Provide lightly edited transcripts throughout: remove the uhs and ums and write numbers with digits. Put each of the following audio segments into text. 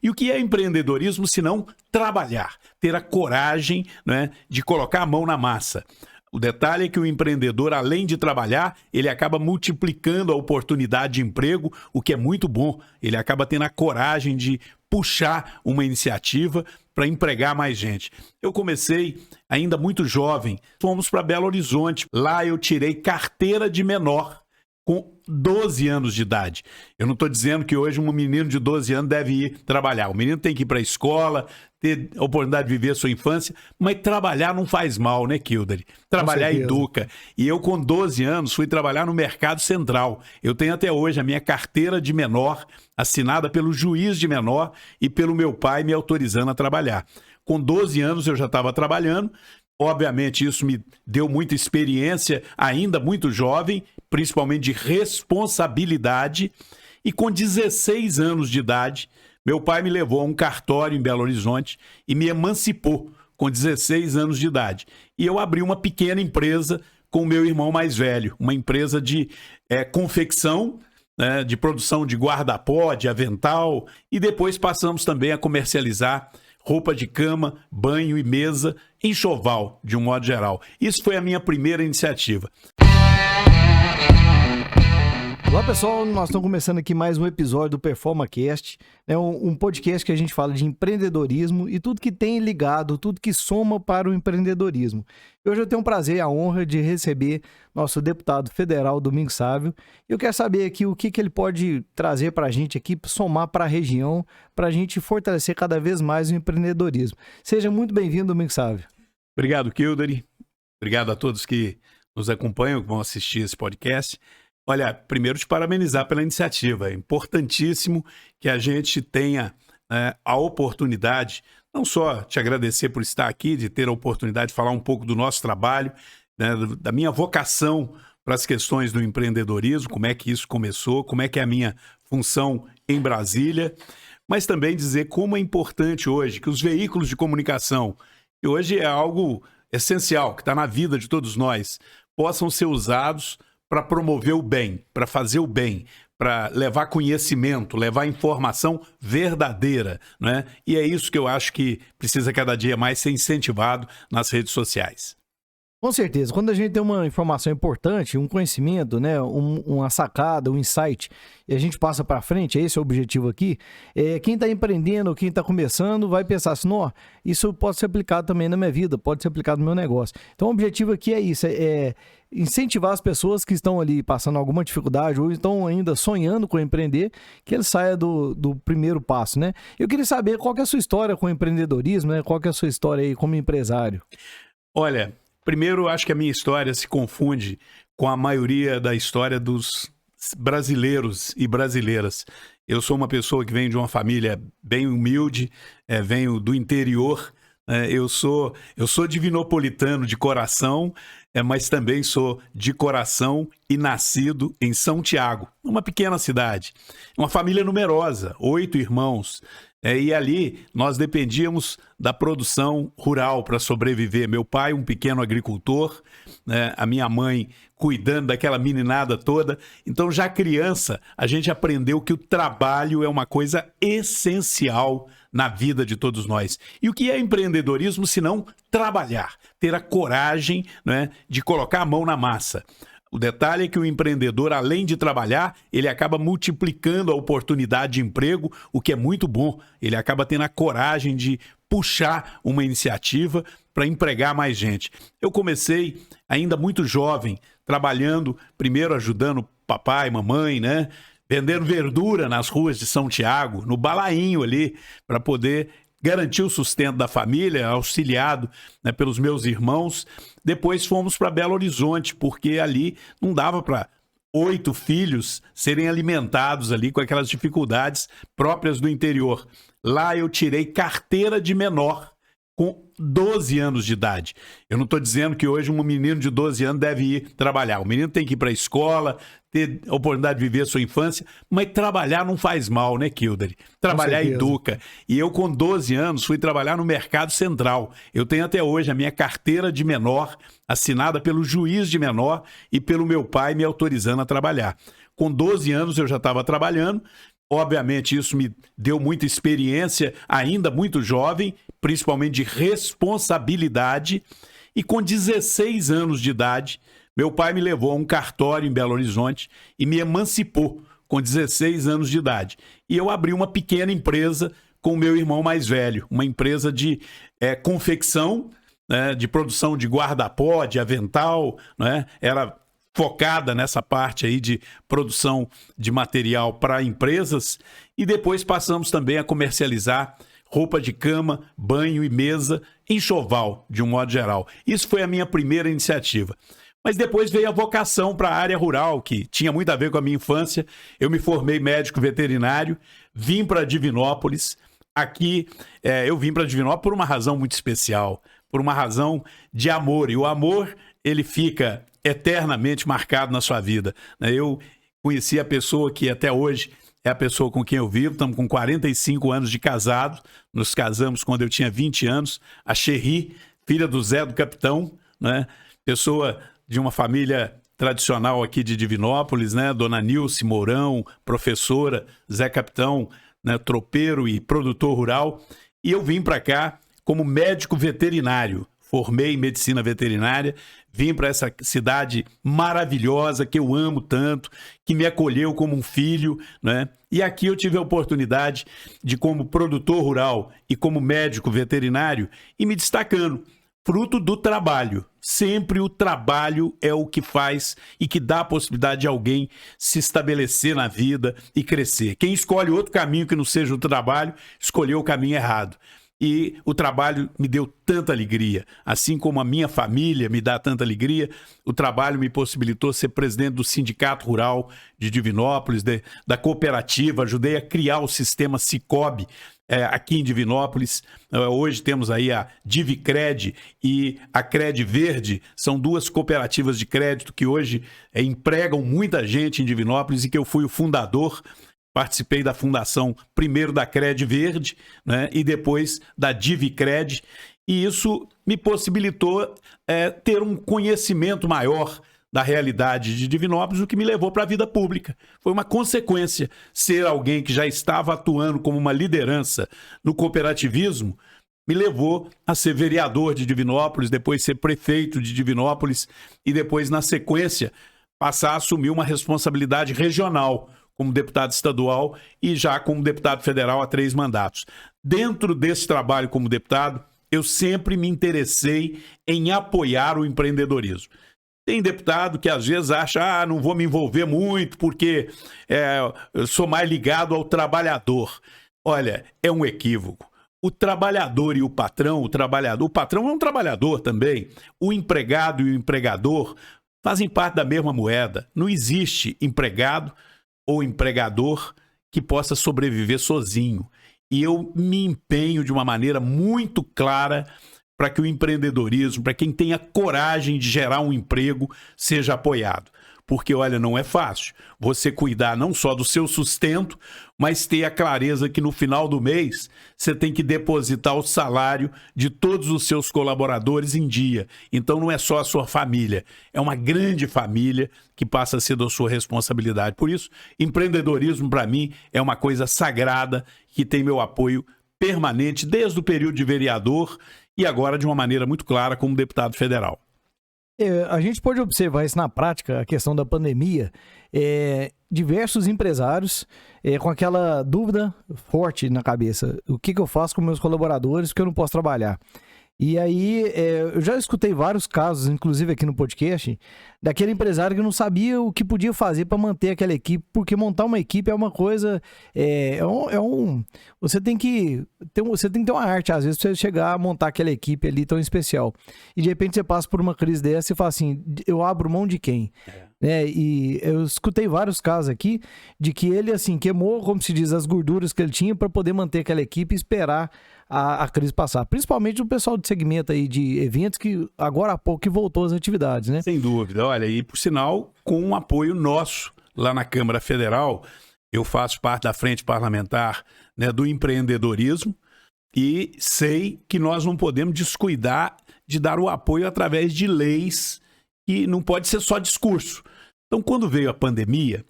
E o que é empreendedorismo se não trabalhar, ter a coragem, né, de colocar a mão na massa? O detalhe é que o empreendedor, além de trabalhar, ele acaba multiplicando a oportunidade de emprego, o que é muito bom. Ele acaba tendo a coragem de puxar uma iniciativa para empregar mais gente. Eu comecei ainda muito jovem, fomos para Belo Horizonte. Lá eu tirei carteira de menor com 12 anos de idade. Eu não estou dizendo que hoje um menino de 12 anos deve ir trabalhar. O menino tem que ir para a escola, ter a oportunidade de viver a sua infância, mas trabalhar não faz mal, né, Kildare? Trabalhar educa. E eu, com 12 anos, fui trabalhar no Mercado Central. Eu tenho até hoje a minha carteira de menor, assinada pelo juiz de menor e pelo meu pai me autorizando a trabalhar. Com 12 anos eu já estava trabalhando. Obviamente, isso me deu muita experiência, ainda muito jovem, principalmente de responsabilidade. E com 16 anos de idade, meu pai me levou a um cartório em Belo Horizonte e me emancipou com 16 anos de idade. E eu abri uma pequena empresa com o meu irmão mais velho, uma empresa de confecção, né, de produção de guarda-pó, de avental, e depois passamos também a comercializar roupa de cama, banho e mesa, enxoval, de um modo geral. Isso foi a minha primeira iniciativa. Olá pessoal, nós estamos começando aqui mais um episódio do PerformaCast, né, um podcast que a gente fala de empreendedorismo e tudo que tem ligado, tudo que soma para o empreendedorismo. E hoje eu tenho o prazer e a honra de receber nosso deputado federal, Domingos Sávio. Eu quero saber aqui o que ele pode trazer para a gente aqui, somar para a região, para a gente fortalecer cada vez mais o empreendedorismo. Seja muito bem-vindo, Domingos Sávio. Obrigado, Kildare. Obrigado a todos que nos acompanham, que vão assistir esse podcast. Olha, primeiro te parabenizar pela iniciativa. É importantíssimo que a gente tenha a oportunidade, não só te agradecer por estar aqui, de ter a oportunidade de falar um pouco do nosso trabalho, né, da minha vocação para as questões do empreendedorismo, como é que isso começou, como é que é a minha função em Brasília, mas também dizer como é importante hoje que os veículos de comunicação, que hoje é algo essencial, que está na vida de todos nós, possam ser usados para promover o bem, para fazer o bem, para levar conhecimento, levar informação verdadeira, né? E é isso que eu acho que precisa cada dia mais ser incentivado nas redes sociais. Com certeza, quando a gente tem uma informação importante, um conhecimento, né, uma sacada, um insight, e a gente passa para frente, esse é o objetivo aqui, quem está empreendendo, quem está começando, vai pensar assim, não, isso pode ser aplicado também na minha vida, pode ser aplicado no meu negócio. Então o objetivo aqui é isso, é incentivar as pessoas que estão ali passando alguma dificuldade ou estão ainda sonhando com empreender, que ele saia do primeiro passo, né? Eu queria saber qual que é a sua história com o empreendedorismo, né? Qual que é a sua história aí como empresário? Olha, primeiro, eu acho que a minha história se confunde com a maioria da história dos brasileiros e brasileiras. Eu sou uma pessoa que vem de uma família bem humilde, venho do interior, eu sou divinopolitano de coração, mas também sou de coração e nascido em São Tiago, uma pequena cidade. Uma família numerosa, 8 irmãos. E ali nós dependíamos da produção rural para sobreviver. Meu pai, um pequeno agricultor, a minha mãe cuidando daquela meninada toda. Então, já criança, a gente aprendeu que o trabalho é uma coisa essencial na vida de todos nós. E o que é empreendedorismo se não trabalhar, ter a coragem, né, de colocar a mão na massa? O detalhe é que o empreendedor, além de trabalhar, ele acaba multiplicando a oportunidade de emprego, o que é muito bom. Ele acaba tendo a coragem de puxar uma iniciativa para empregar mais gente. Eu comecei ainda muito jovem, trabalhando, primeiro ajudando papai, mamãe, né? Vendendo verdura nas ruas de São Tiago, no balainho ali, para poder garantir o sustento da família, auxiliado, né, pelos meus irmãos. Depois fomos para Belo Horizonte, porque ali não dava para 8 filhos serem alimentados ali com aquelas dificuldades próprias do interior. Lá eu tirei carteira de menor com 12 anos de idade. Eu não estou dizendo que hoje um menino de 12 anos deve ir trabalhar. O menino tem que ir para a escola, ter a oportunidade de viver a sua infância, mas trabalhar não faz mal, né, Kildare? Trabalhar educa. E eu, com 12 anos, fui trabalhar no Mercado Central. Eu tenho até hoje a minha carteira de menor, assinada pelo juiz de menor e pelo meu pai me autorizando a trabalhar. Com 12 anos eu já estava trabalhando, Obviamente, isso me deu muita experiência, ainda muito jovem, principalmente de responsabilidade. E com 16 anos de idade, meu pai me levou a um cartório em Belo Horizonte e me emancipou com 16 anos de idade. E eu abri uma pequena empresa com o meu irmão mais velho, uma empresa de confecção, né, de produção de guarda-pó, de avental, né, era focada nessa parte aí de produção de material para empresas, e depois passamos também a comercializar roupa de cama, banho e mesa, enxoval, de um modo geral. Isso foi a minha primeira iniciativa. Mas depois veio a vocação para a área rural, que tinha muito a ver com a minha infância. Eu me formei médico veterinário, vim para Divinópolis. Aqui, eu vim para Divinópolis por uma razão muito especial, por uma razão de amor. E o amor, ele fica eternamente marcado na sua vida. Eu conheci a pessoa que até hoje é a pessoa com quem eu vivo. Estamos com 45 anos de casado. Nos casamos quando eu tinha 20 anos. A Xerri, filha do Zé do Capitão, né? Pessoa de uma família tradicional aqui de Divinópolis, né? Dona Nilce Mourão, professora, Zé Capitão, né? Tropeiro e produtor rural. E eu vim para cá como médico veterinário. Formei em medicina veterinária, vim para essa cidade maravilhosa que eu amo tanto, que me acolheu como um filho, né? E aqui eu tive a oportunidade de, como produtor rural e como médico veterinário, ir me destacando, fruto do trabalho. Sempre o trabalho é o que faz e que dá a possibilidade de alguém se estabelecer na vida e crescer. Quem escolhe outro caminho que não seja o trabalho, escolheu o caminho errado. E o trabalho me deu tanta alegria, assim como a minha família me dá tanta alegria. O trabalho me possibilitou ser presidente do Sindicato Rural de Divinópolis, da cooperativa, ajudei a criar o sistema Sicob aqui em Divinópolis. Hoje temos aí a Divicred e a Cred Verde, são duas cooperativas de crédito que hoje empregam muita gente em Divinópolis e que eu fui o fundador. Participei da fundação, primeiro da Cred Verde, né, e depois da Divicred, e isso me possibilitou ter um conhecimento maior da realidade de Divinópolis, o que me levou para a vida pública. Foi uma consequência ser alguém que já estava atuando como uma liderança no cooperativismo, me levou a ser vereador de Divinópolis, depois ser prefeito de Divinópolis, e depois, na sequência, passar a assumir uma responsabilidade regional, como deputado estadual e já como deputado federal há 3 mandatos. Dentro desse trabalho como deputado, eu sempre me interessei em apoiar o empreendedorismo. Tem deputado que às vezes acha, não vou me envolver muito porque eu sou mais ligado ao trabalhador. Olha, é um equívoco. O trabalhador e o patrão é um trabalhador também. O empregado e o empregador fazem parte da mesma moeda. Não existe empregado ou empregador que possa sobreviver sozinho. E eu me empenho de uma maneira muito clara para que o empreendedorismo, para quem tenha coragem de gerar um emprego, seja apoiado. Porque, olha, não é fácil você cuidar não só do seu sustento, mas ter a clareza que no final do mês você tem que depositar o salário de todos os seus colaboradores em dia. Então não é só a sua família, é uma grande família que passa a ser da sua responsabilidade. Por isso, empreendedorismo para mim é uma coisa sagrada que tem meu apoio permanente desde o período de vereador e agora de uma maneira muito clara como deputado federal. A gente pode observar isso na prática, a questão da pandemia. Diversos empresários com aquela dúvida forte na cabeça. O que eu faço com meus colaboradores porque eu não posso trabalhar? E aí, eu já escutei vários casos, inclusive aqui no podcast, daquele empresário que não sabia o que podia fazer para manter aquela equipe, porque montar uma equipe é uma coisa, você tem que ter uma arte, às vezes, para você chegar a montar aquela equipe ali tão especial. E de repente você passa por uma crise dessa e fala assim, eu abro mão de quem? E eu escutei vários casos aqui de que ele, assim, queimou, como se diz, as gorduras que ele tinha para poder manter aquela equipe e esperar a crise passar. Principalmente o pessoal do segmento aí de eventos que agora há pouco que voltou às atividades, né? Sem dúvida. Olha, e por sinal, com um apoio nosso lá na Câmara Federal, eu faço parte da frente parlamentar, né, do empreendedorismo e sei que nós não podemos descuidar de dar o apoio através de leis que não pode ser só discurso. Então, quando veio a pandemia,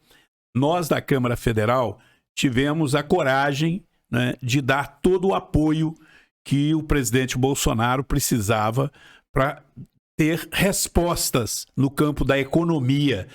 nós da Câmara Federal tivemos a coragem, né, de dar todo o apoio que o presidente Bolsonaro precisava para ter respostas no campo da economia,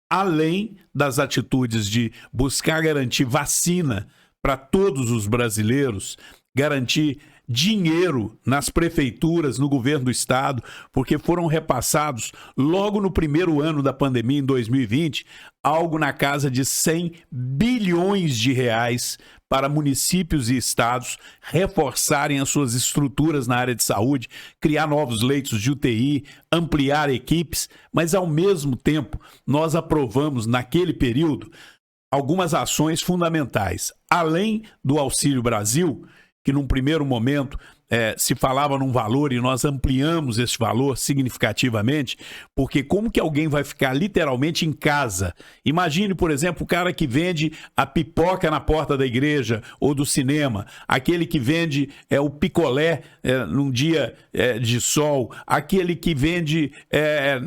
além das atitudes de buscar garantir vacina para todos os brasileiros, garantir dinheiro nas prefeituras, no governo do estado, porque foram repassados logo no primeiro ano da pandemia, em 2020, algo na casa de 100 bilhões de reais para municípios e estados reforçarem as suas estruturas na área de saúde, criar novos leitos de UTI, ampliar equipes, mas ao mesmo tempo nós aprovamos naquele período algumas ações fundamentais. Além do Auxílio Brasil, que num primeiro momento se falava num valor e nós ampliamos esse valor significativamente, porque como que alguém vai ficar literalmente em casa? Imagine, por exemplo, o cara que vende a pipoca na porta da igreja ou do cinema, aquele que vende o picolé num dia de sol, aquele que vende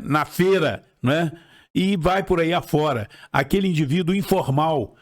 na feira, né? E vai por aí afora, aquele indivíduo informal,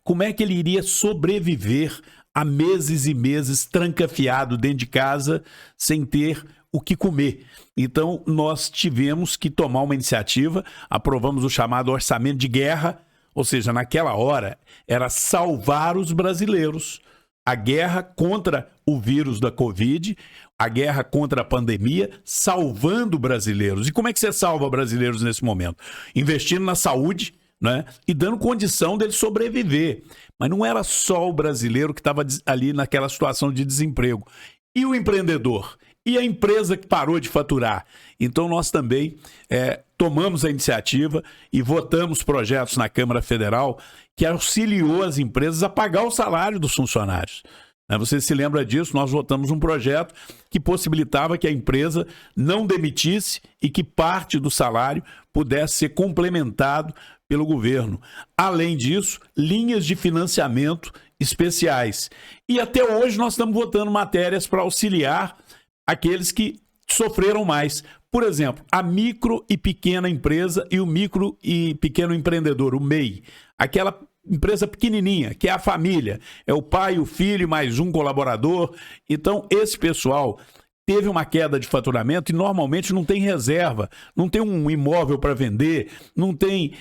como é que ele iria sobreviver há meses e meses trancafiado dentro de casa sem ter o que comer? Então, nós tivemos que tomar uma iniciativa, aprovamos o chamado orçamento de guerra, ou seja, naquela hora era salvar os brasileiros. A guerra contra o vírus da Covid, a guerra contra a pandemia, salvando brasileiros. E como é que você salva brasileiros nesse momento? Investindo na saúde, né? E dando condição dele sobreviver. Mas não era só o brasileiro que estava ali naquela situação de desemprego. E o empreendedor? E a empresa que parou de faturar? Então nós também tomamos a iniciativa e votamos projetos na Câmara Federal que auxiliou as empresas a pagar o salário dos funcionários. Você se lembra disso? Nós votamos um projeto que possibilitava que a empresa não demitisse e que parte do salário pudesse ser complementado pelo governo. Além disso, linhas de financiamento especiais. E até hoje nós estamos votando matérias para auxiliar aqueles que sofreram mais. Por exemplo, a micro e pequena empresa e o micro e pequeno empreendedor, o MEI. Aquela empresa pequenininha, que é a família. É o pai, o filho, mais um colaborador. Então, esse pessoal teve uma queda de faturamento e normalmente não tem reserva, não tem um imóvel para vender, não tem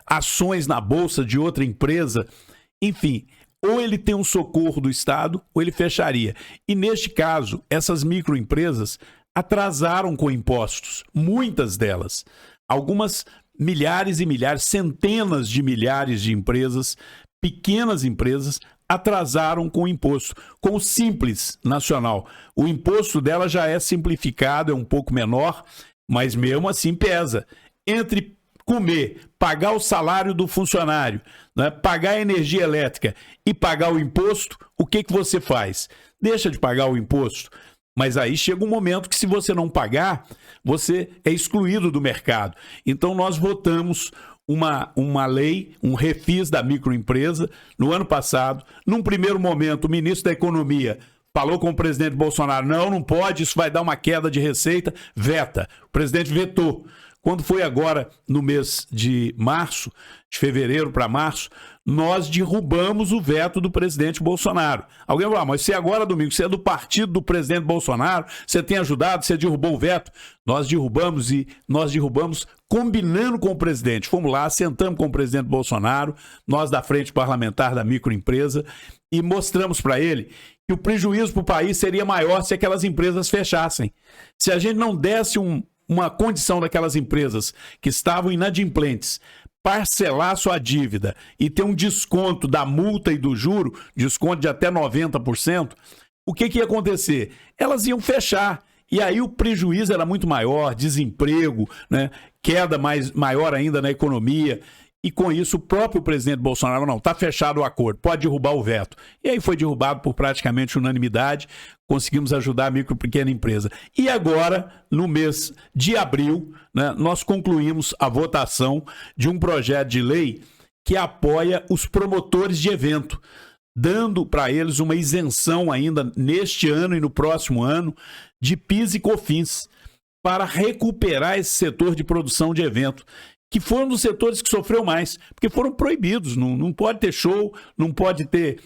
ações na bolsa de outra empresa. Enfim, ou ele tem um socorro do Estado ou ele fecharia. E neste caso, essas microempresas atrasaram com impostos, muitas delas. Algumas milhares e milhares, centenas de milhares de empresas, pequenas empresas, atrasaram com o imposto, com o Simples Nacional. O imposto dela já é simplificado, é um pouco menor, mas mesmo assim pesa. Entre comer, pagar o salário do funcionário, né, pagar a energia elétrica e pagar o imposto, o que você faz? Deixa de pagar o imposto. Mas aí chega um momento que se você não pagar, você é excluído do mercado. Então nós votamos uma lei, um refis da microempresa no ano passado. Num primeiro momento, o ministro da Economia falou com o presidente Bolsonaro, não pode, isso vai dar uma queda de receita, veta. O presidente vetou. Quando foi agora no mês de março, de fevereiro para março, nós derrubamos o veto do presidente Bolsonaro. Alguém vai falar, mas você agora, Domingo, você é do partido do presidente Bolsonaro, você tem ajudado, você derrubou o veto. Nós derrubamos combinando com o presidente. Fomos lá, sentamos com o presidente Bolsonaro, nós da Frente Parlamentar da Microempresa, e mostramos para ele que o prejuízo para o país seria maior se aquelas empresas fechassem. Se a gente não desse uma condição daquelas empresas que estavam inadimplentes, parcelar sua dívida e ter um desconto da multa e do juro, desconto de até 90%, o que ia acontecer? Elas iam fechar. E aí o prejuízo era muito maior, desemprego, né? Queda maior ainda na economia. E com isso o próprio presidente Bolsonaro, não, está fechado o acordo, pode derrubar o veto. E aí foi derrubado por praticamente unanimidade, conseguimos ajudar a micro e pequena empresa. E agora, no mês de abril, né, nós concluímos a votação de um projeto de lei que apoia os promotores de evento, dando para eles uma isenção ainda neste ano e no próximo ano de PIS e COFINS para recuperar esse setor de produção de evento, que foi um dos setores que sofreu mais, porque foram proibidos, não pode ter show, não pode ter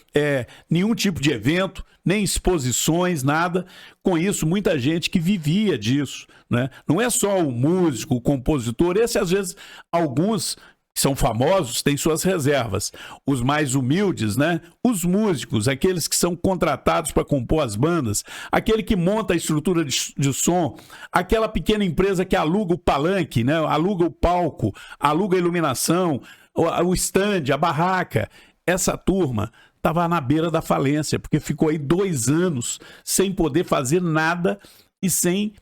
nenhum tipo de evento, nem exposições, nada. Com isso, muita gente que vivia disso, né? Não é só o músico, o compositor, esse às vezes, alguns que são famosos têm suas reservas. Os mais humildes, né? Os músicos, aqueles que são contratados para compor as bandas, aquele que monta a estrutura de som, aquela pequena empresa que aluga o palanque, né? Aluga o palco, aluga a iluminação, o stand, a barraca. Essa turma estava na beira da falência, porque ficou aí 2 anos sem poder fazer nada e sem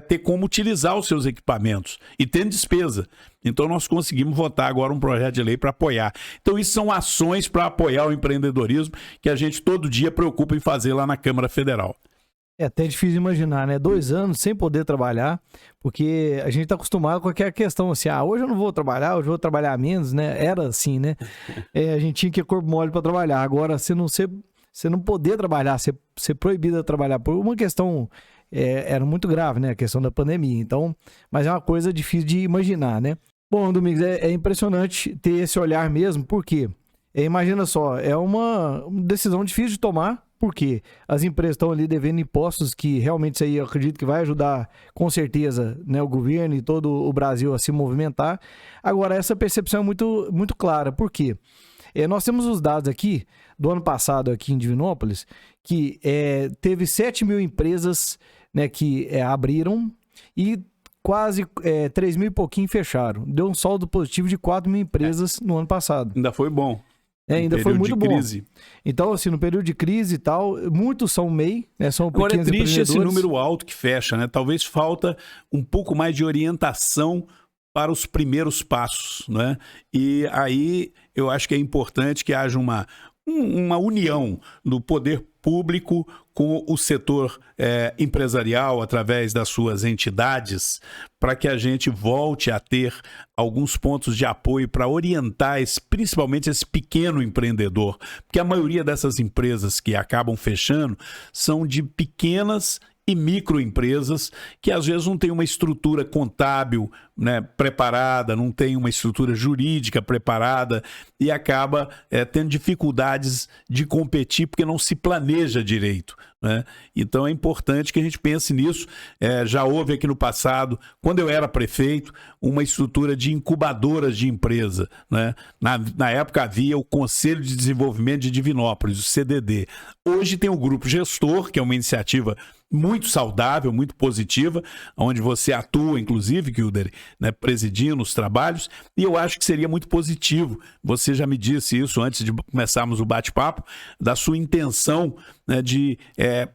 ter como utilizar os seus equipamentos e tendo despesa. Então nós conseguimos votar agora um projeto de lei para apoiar. Então isso são ações para apoiar o empreendedorismo que a gente todo dia preocupa em fazer lá na Câmara Federal. É até difícil imaginar, né? 2 anos sem poder trabalhar, porque a gente está acostumado com aquela questão assim, hoje eu não vou trabalhar, hoje eu vou trabalhar menos, né? Era assim, né? A gente tinha que ir corpo mole para trabalhar. Agora, se não poder trabalhar, ser proibido de trabalhar por uma questão... era muito grave, né? A questão da pandemia. Então, mas é uma coisa difícil de imaginar, né? Bom, Domingos, é impressionante ter esse olhar mesmo, porque imagina só, é uma decisão difícil de tomar, porque as empresas estão ali devendo impostos que realmente isso aí eu acredito que vai ajudar com certeza, né, o governo e todo o Brasil a se movimentar. Agora, essa percepção é muito, muito clara. Por quê? Nós temos os dados aqui do ano passado aqui em Divinópolis, que teve 7 mil empresas, né, que abriram e quase 3 mil e pouquinho fecharam. Deu um saldo positivo de 4 mil empresas no ano passado. Ainda foi bom. Ainda foi muito bom. Crise. Então, assim, no período de crise e tal, muitos são MEI, né, são agora pequenos triste esse empreendedores. número alto que fecha, né? Talvez falta um pouco mais de orientação para os primeiros passos, né? E aí eu acho que é importante que haja uma união do poder público com o setor empresarial através das suas entidades, para que a gente volte a ter alguns pontos de apoio para orientar principalmente esse pequeno empreendedor, porque a maioria dessas empresas que acabam fechando são de pequenas e microempresas que às vezes não tem uma estrutura contábil, né, preparada, não tem uma estrutura jurídica preparada e acaba tendo dificuldades de competir porque não se planeja direito, né? Então é importante que a gente pense nisso. Já houve aqui no passado, quando eu era prefeito, uma estrutura de incubadoras de empresa, né? Na época havia o Conselho de Desenvolvimento de Divinópolis, o CDD. Hoje tem o Grupo Gestor, que é uma iniciativa muito saudável, muito positiva, onde você atua, inclusive, Kilder, né, presidindo os trabalhos, e eu acho que seria muito positivo. Você já me disse isso antes de começarmos o bate-papo, da sua intenção, né, de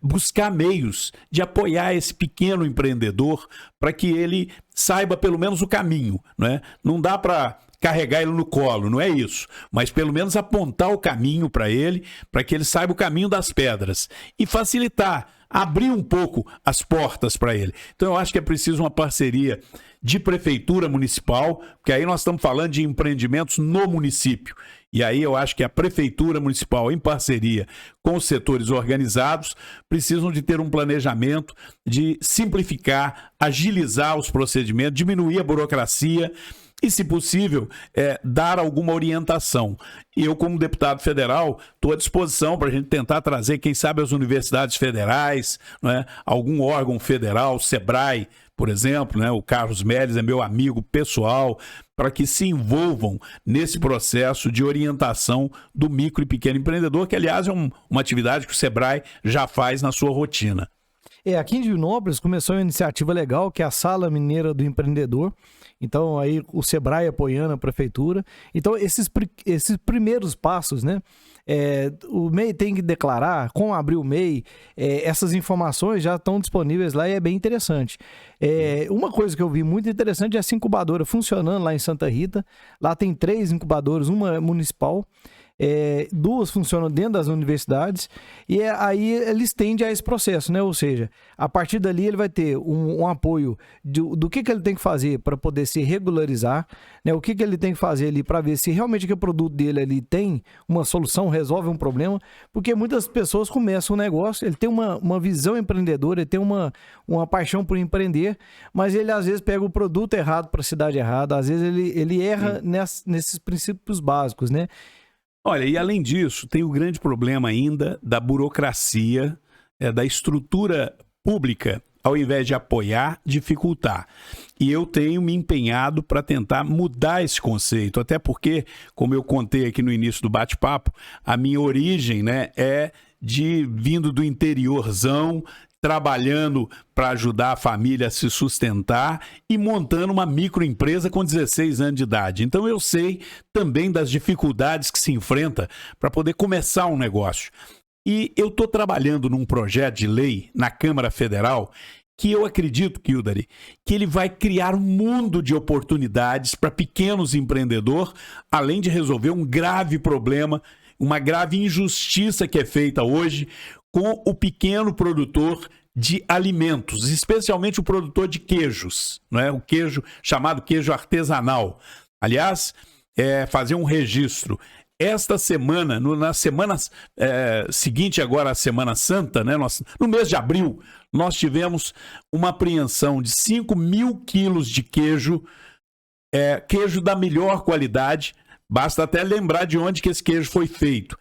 buscar meios de apoiar esse pequeno empreendedor para que ele saiba pelo menos o caminho, né? Não dá para carregar ele no colo, não é isso, mas pelo menos apontar o caminho para ele saiba o caminho das pedras e facilitar, abrir um pouco as portas para ele. Então eu acho que é preciso uma parceria de prefeitura municipal, porque aí nós estamos falando de empreendimentos no município. E aí eu acho que a prefeitura municipal, em parceria com os setores organizados, precisam de ter um planejamento de simplificar, agilizar os procedimentos, diminuir a burocracia e, se possível, dar alguma orientação. E eu, como deputado federal, estou à disposição para a gente tentar trazer, quem sabe, as universidades federais, né? Algum órgão federal, o SEBRAE, por exemplo, né? O Carlos Melles é meu amigo pessoal, para que se envolvam nesse processo de orientação do micro e pequeno empreendedor, que, aliás, é uma atividade que o SEBRAE já faz na sua rotina. Aqui em Divinópolis começou uma iniciativa legal, que é a Sala Mineira do Empreendedor. Então, aí o SEBRAE apoiando a prefeitura. Então, esses primeiros passos, né? O MEI tem que declarar, como abrir o MEI, essas informações já estão disponíveis lá e é bem interessante. Uma coisa que eu vi muito interessante é essa incubadora funcionando lá em Santa Rita. Lá tem 3 incubadoras, uma municipal, duas funcionam dentro das universidades, e aí ele estende a esse processo, né? Ou seja, a partir dali ele vai ter um apoio do que ele tem que fazer para poder se regularizar, né? O que ele tem que fazer ali para ver se realmente aquele produto dele ali tem uma solução, resolve um problema, porque muitas pessoas começam um negócio, ele tem uma visão empreendedora, ele tem uma paixão por empreender, mas ele às vezes pega o produto errado para a cidade errada, às vezes ele erra nesses princípios básicos, né? Olha, e além disso, tem o grande problema ainda da burocracia, da estrutura pública, ao invés de apoiar, dificultar. E eu tenho me empenhado para tentar mudar esse conceito, até porque, como eu contei aqui no início do bate-papo, a minha origem, né, vindo do interiorzão, trabalhando para ajudar a família a se sustentar e montando uma microempresa com 16 anos de idade. Então eu sei também das dificuldades que se enfrenta para poder começar um negócio. E eu estou trabalhando num projeto de lei na Câmara Federal que eu acredito, Kildare, que ele vai criar um mundo de oportunidades para pequenos empreendedores, além de resolver um grave problema, uma grave injustiça que é feita hoje com o pequeno produtor de alimentos, especialmente o produtor de queijos, né? O queijo chamado queijo artesanal. Aliás, fazer um registro. Esta semana, na semana seguinte agora à Semana Santa, né? No mês de abril, nós tivemos uma apreensão de 5.000 quilos de queijo, queijo da melhor qualidade. Basta até lembrar de onde que esse queijo foi feito.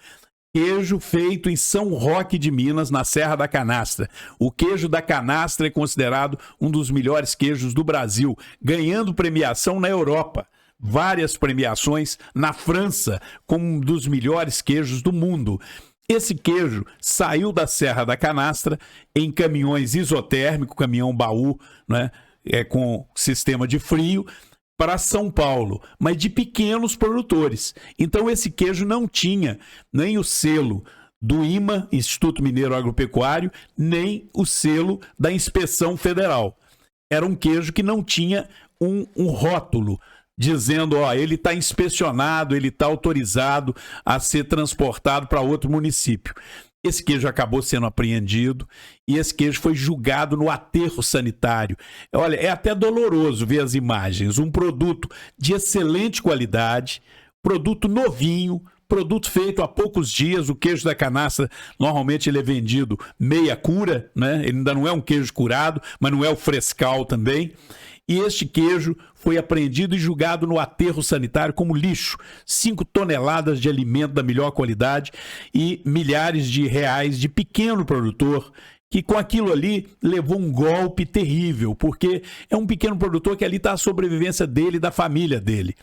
Queijo feito em São Roque de Minas, na Serra da Canastra. O queijo da Canastra é considerado um dos melhores queijos do Brasil, ganhando premiação na Europa. Várias premiações na França, como um dos melhores queijos do mundo. Esse queijo saiu da Serra da Canastra em caminhões isotérmicos, caminhão baú, né, com sistema de frio, para São Paulo, mas de pequenos produtores. Então esse queijo não tinha nem o selo do IMA, Instituto Mineiro Agropecuário, nem o selo da Inspeção Federal. Era um queijo que não tinha um rótulo dizendo, ele está inspecionado, ele está autorizado a ser transportado para outro município. Esse queijo acabou sendo apreendido e esse queijo foi julgado no aterro sanitário. Olha, é até doloroso ver as imagens. Um produto de excelente qualidade, produto novinho, produto feito há poucos dias. O queijo da Canastra, normalmente ele é vendido meia cura, né? Ele ainda não é um queijo curado, mas não é o frescal também. E este queijo foi apreendido e julgado no aterro sanitário como lixo. 5 toneladas de alimento da melhor qualidade e milhares de reais de pequeno produtor que com aquilo ali levou um golpe terrível, porque é um pequeno produtor que ali está a sobrevivência dele e da família dele.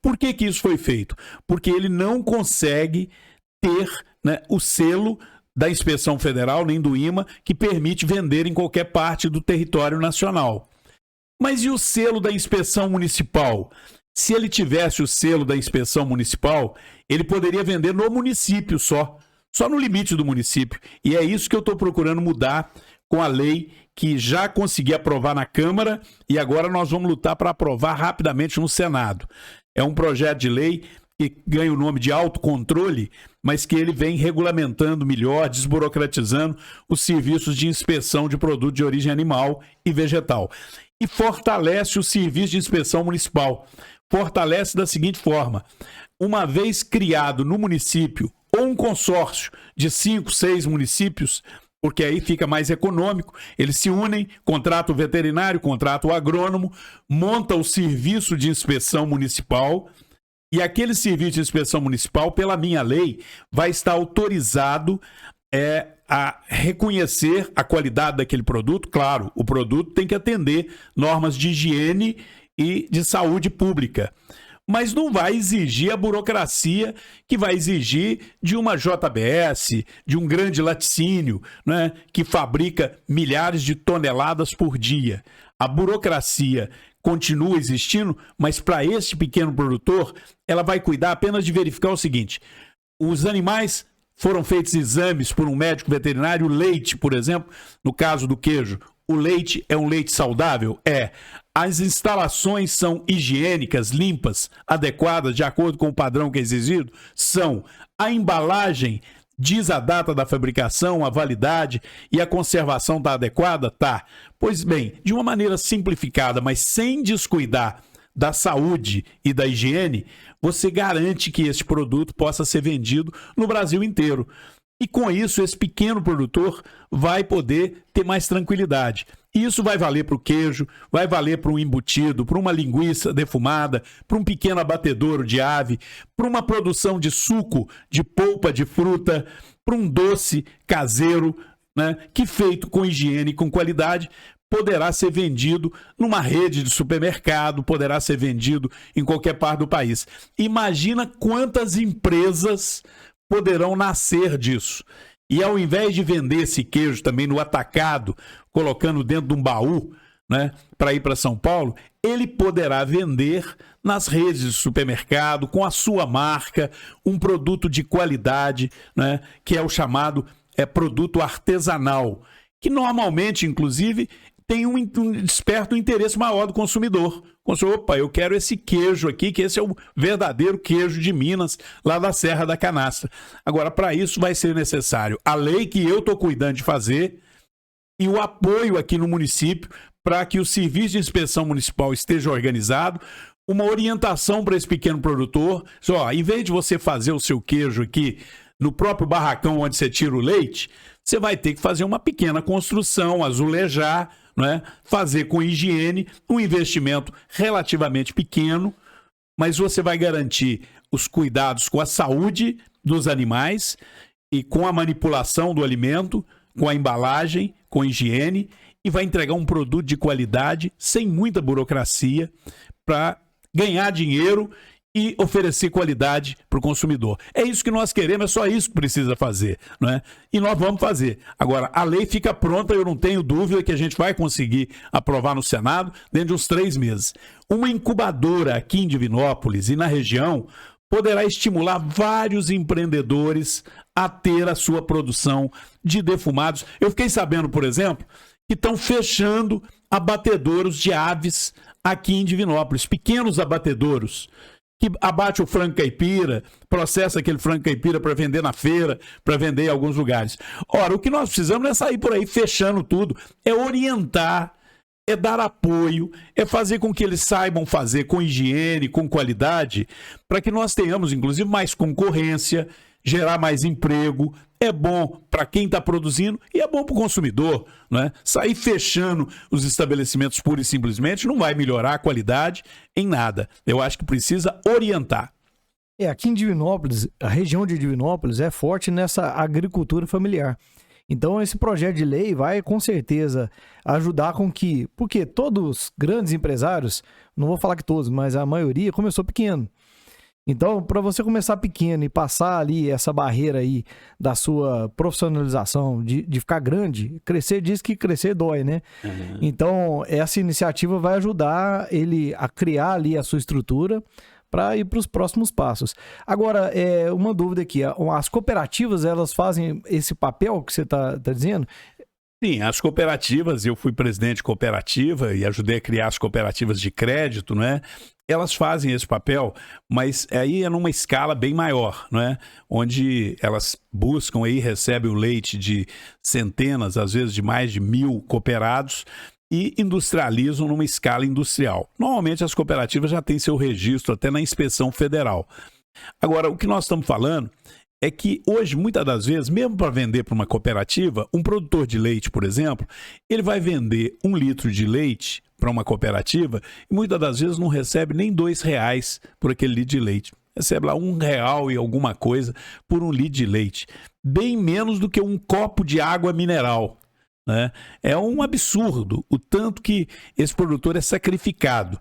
Por que que isso foi feito? Porque ele não consegue ter, né, o selo da Inspeção Federal, nem do IMA, que permite vender em qualquer parte do território nacional. Mas e o selo da inspeção municipal? Se ele tivesse o selo da inspeção municipal, ele poderia vender no município só no limite do município. E é isso que eu estou procurando mudar com a lei que já consegui aprovar na Câmara e agora nós vamos lutar para aprovar rapidamente no Senado. É um projeto de lei que ganha o nome de autocontrole, mas que ele vem regulamentando melhor, desburocratizando os serviços de inspeção de produtos de origem animal e vegetal. E fortalece o serviço de inspeção municipal. Fortalece da seguinte forma: uma vez criado no município ou um consórcio de 5, 6 municípios, porque aí fica mais econômico, eles se unem, contratam o veterinário, contratam o agrônomo, monta o serviço de inspeção municipal e aquele serviço de inspeção municipal, pela minha lei, vai estar autorizado a reconhecer a qualidade daquele produto. Claro, o produto tem que atender normas de higiene e de saúde pública, mas não vai exigir a burocracia que vai exigir de uma JBS, de um grande laticínio, né, que fabrica milhares de toneladas por dia. A burocracia continua existindo, mas para esse pequeno produtor, ela vai cuidar apenas de verificar o seguinte: os animais foram feitos exames por um médico veterinário, o leite, por exemplo, no caso do queijo, o leite é um leite saudável? É. As instalações são higiênicas, limpas, adequadas, de acordo com o padrão que é exigido? São. A embalagem diz a data da fabricação, a validade e a conservação está adequada? Tá. Pois bem, de uma maneira simplificada, mas sem descuidar da saúde e da higiene, você garante que este produto possa ser vendido no Brasil inteiro. E com isso, esse pequeno produtor vai poder ter mais tranquilidade. E isso vai valer para o queijo, vai valer para um embutido, para uma linguiça defumada, para um pequeno abatedouro de ave, para uma produção de suco, de polpa de fruta, para um doce caseiro, né, que feito com higiene e com qualidade, poderá ser vendido numa rede de supermercado, poderá ser vendido em qualquer parte do país. Imagina quantas empresas poderão nascer disso. E ao invés de vender esse queijo também no atacado, colocando dentro de um baú, né, para ir para São Paulo, ele poderá vender nas redes de supermercado, com a sua marca, um produto de qualidade, né, que é o chamado produto artesanal, que normalmente, inclusive, tem desperta um interesse maior do consumidor. Opa, eu quero esse queijo aqui, que esse é o verdadeiro queijo de Minas, lá da Serra da Canastra. Agora, para isso vai ser necessário a lei que eu estou cuidando de fazer e o apoio aqui no município para que o Serviço de Inspeção Municipal esteja organizado, uma orientação para esse pequeno produtor. Só, em vez de você fazer o seu queijo aqui no próprio barracão onde você tira o leite, você vai ter que fazer uma pequena construção, azulejar, né? Fazer com higiene, um investimento relativamente pequeno, mas você vai garantir os cuidados com a saúde dos animais e com a manipulação do alimento, com a embalagem, com a higiene, e vai entregar um produto de qualidade, sem muita burocracia, para ganhar dinheiro e oferecer qualidade para o consumidor. É isso que nós queremos, é só isso que precisa fazer, não é? E nós vamos fazer. Agora, a lei fica pronta, eu não tenho dúvida que a gente vai conseguir aprovar no Senado dentro de uns 3 meses. Uma incubadora aqui em Divinópolis e na região poderá estimular vários empreendedores a ter a sua produção de defumados. Eu fiquei sabendo, por exemplo, que estão fechando abatedouros de aves aqui em Divinópolis, pequenos abatedouros, que abate o frango caipira, processa aquele frango caipira para vender na feira, para vender em alguns lugares. Ora, o que nós precisamos não é sair por aí fechando tudo, é orientar, é dar apoio, é fazer com que eles saibam fazer com higiene, com qualidade, para que nós tenhamos, inclusive, mais concorrência, gerar mais emprego. É bom para quem está produzindo e é bom para o consumidor, né? Sair fechando os estabelecimentos pura e simplesmente não vai melhorar a qualidade em nada. Eu acho que precisa orientar. Aqui em Divinópolis, a região de Divinópolis é forte nessa agricultura familiar. Então esse projeto de lei vai com certeza ajudar com que... Porque todos os grandes empresários, não vou falar que todos, mas a maioria começou pequeno. Então, para você começar pequeno e passar ali essa barreira aí da sua profissionalização, de ficar grande, crescer, diz que crescer dói, né? Uhum. Então, essa iniciativa vai ajudar ele a criar ali a sua estrutura para ir para os próximos passos. Agora, uma dúvida aqui, as cooperativas, elas fazem esse papel que você está dizendo? Sim, as cooperativas, eu fui presidente de cooperativa e ajudei a criar as cooperativas de crédito, né? Elas fazem esse papel, mas aí é numa escala bem maior, né? Onde elas buscam e recebem o leite de centenas, às vezes de mais de 1.000 cooperados e industrializam numa escala industrial. Normalmente as cooperativas já têm seu registro até na inspeção federal. Agora, o que nós estamos falando é que hoje, muitas das vezes, mesmo para vender para uma cooperativa, um produtor de leite, por exemplo, ele vai vender 1 litro de leite para uma cooperativa e muitas das vezes não recebe nem R$2 por aquele litro de leite. Recebe lá R$1 e alguma coisa por 1 litro de leite. Bem menos do que um copo de água mineral, né? É um absurdo o tanto que esse produtor é sacrificado.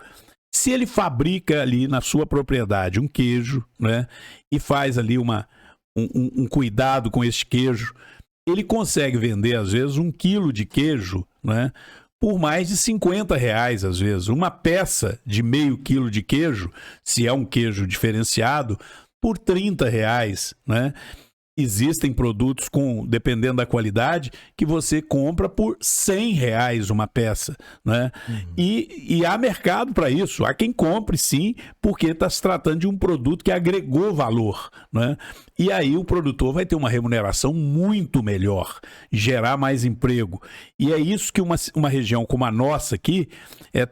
Se ele fabrica ali na sua propriedade um queijo, né, e faz ali um cuidado com esse queijo, ele consegue vender, às vezes, 1 quilo de queijo, né, por mais de R$50, às vezes. Uma peça de meio quilo de queijo, se é um queijo diferenciado, por R$30, né? Existem produtos, dependendo da qualidade, que você compra por R$100 uma peça, né? Uhum. E há mercado para isso. Há quem compre, sim, porque está se tratando de um produto que agregou valor, né? E aí o produtor vai ter uma remuneração muito melhor, gerar mais emprego. E é isso que uma região como a nossa aqui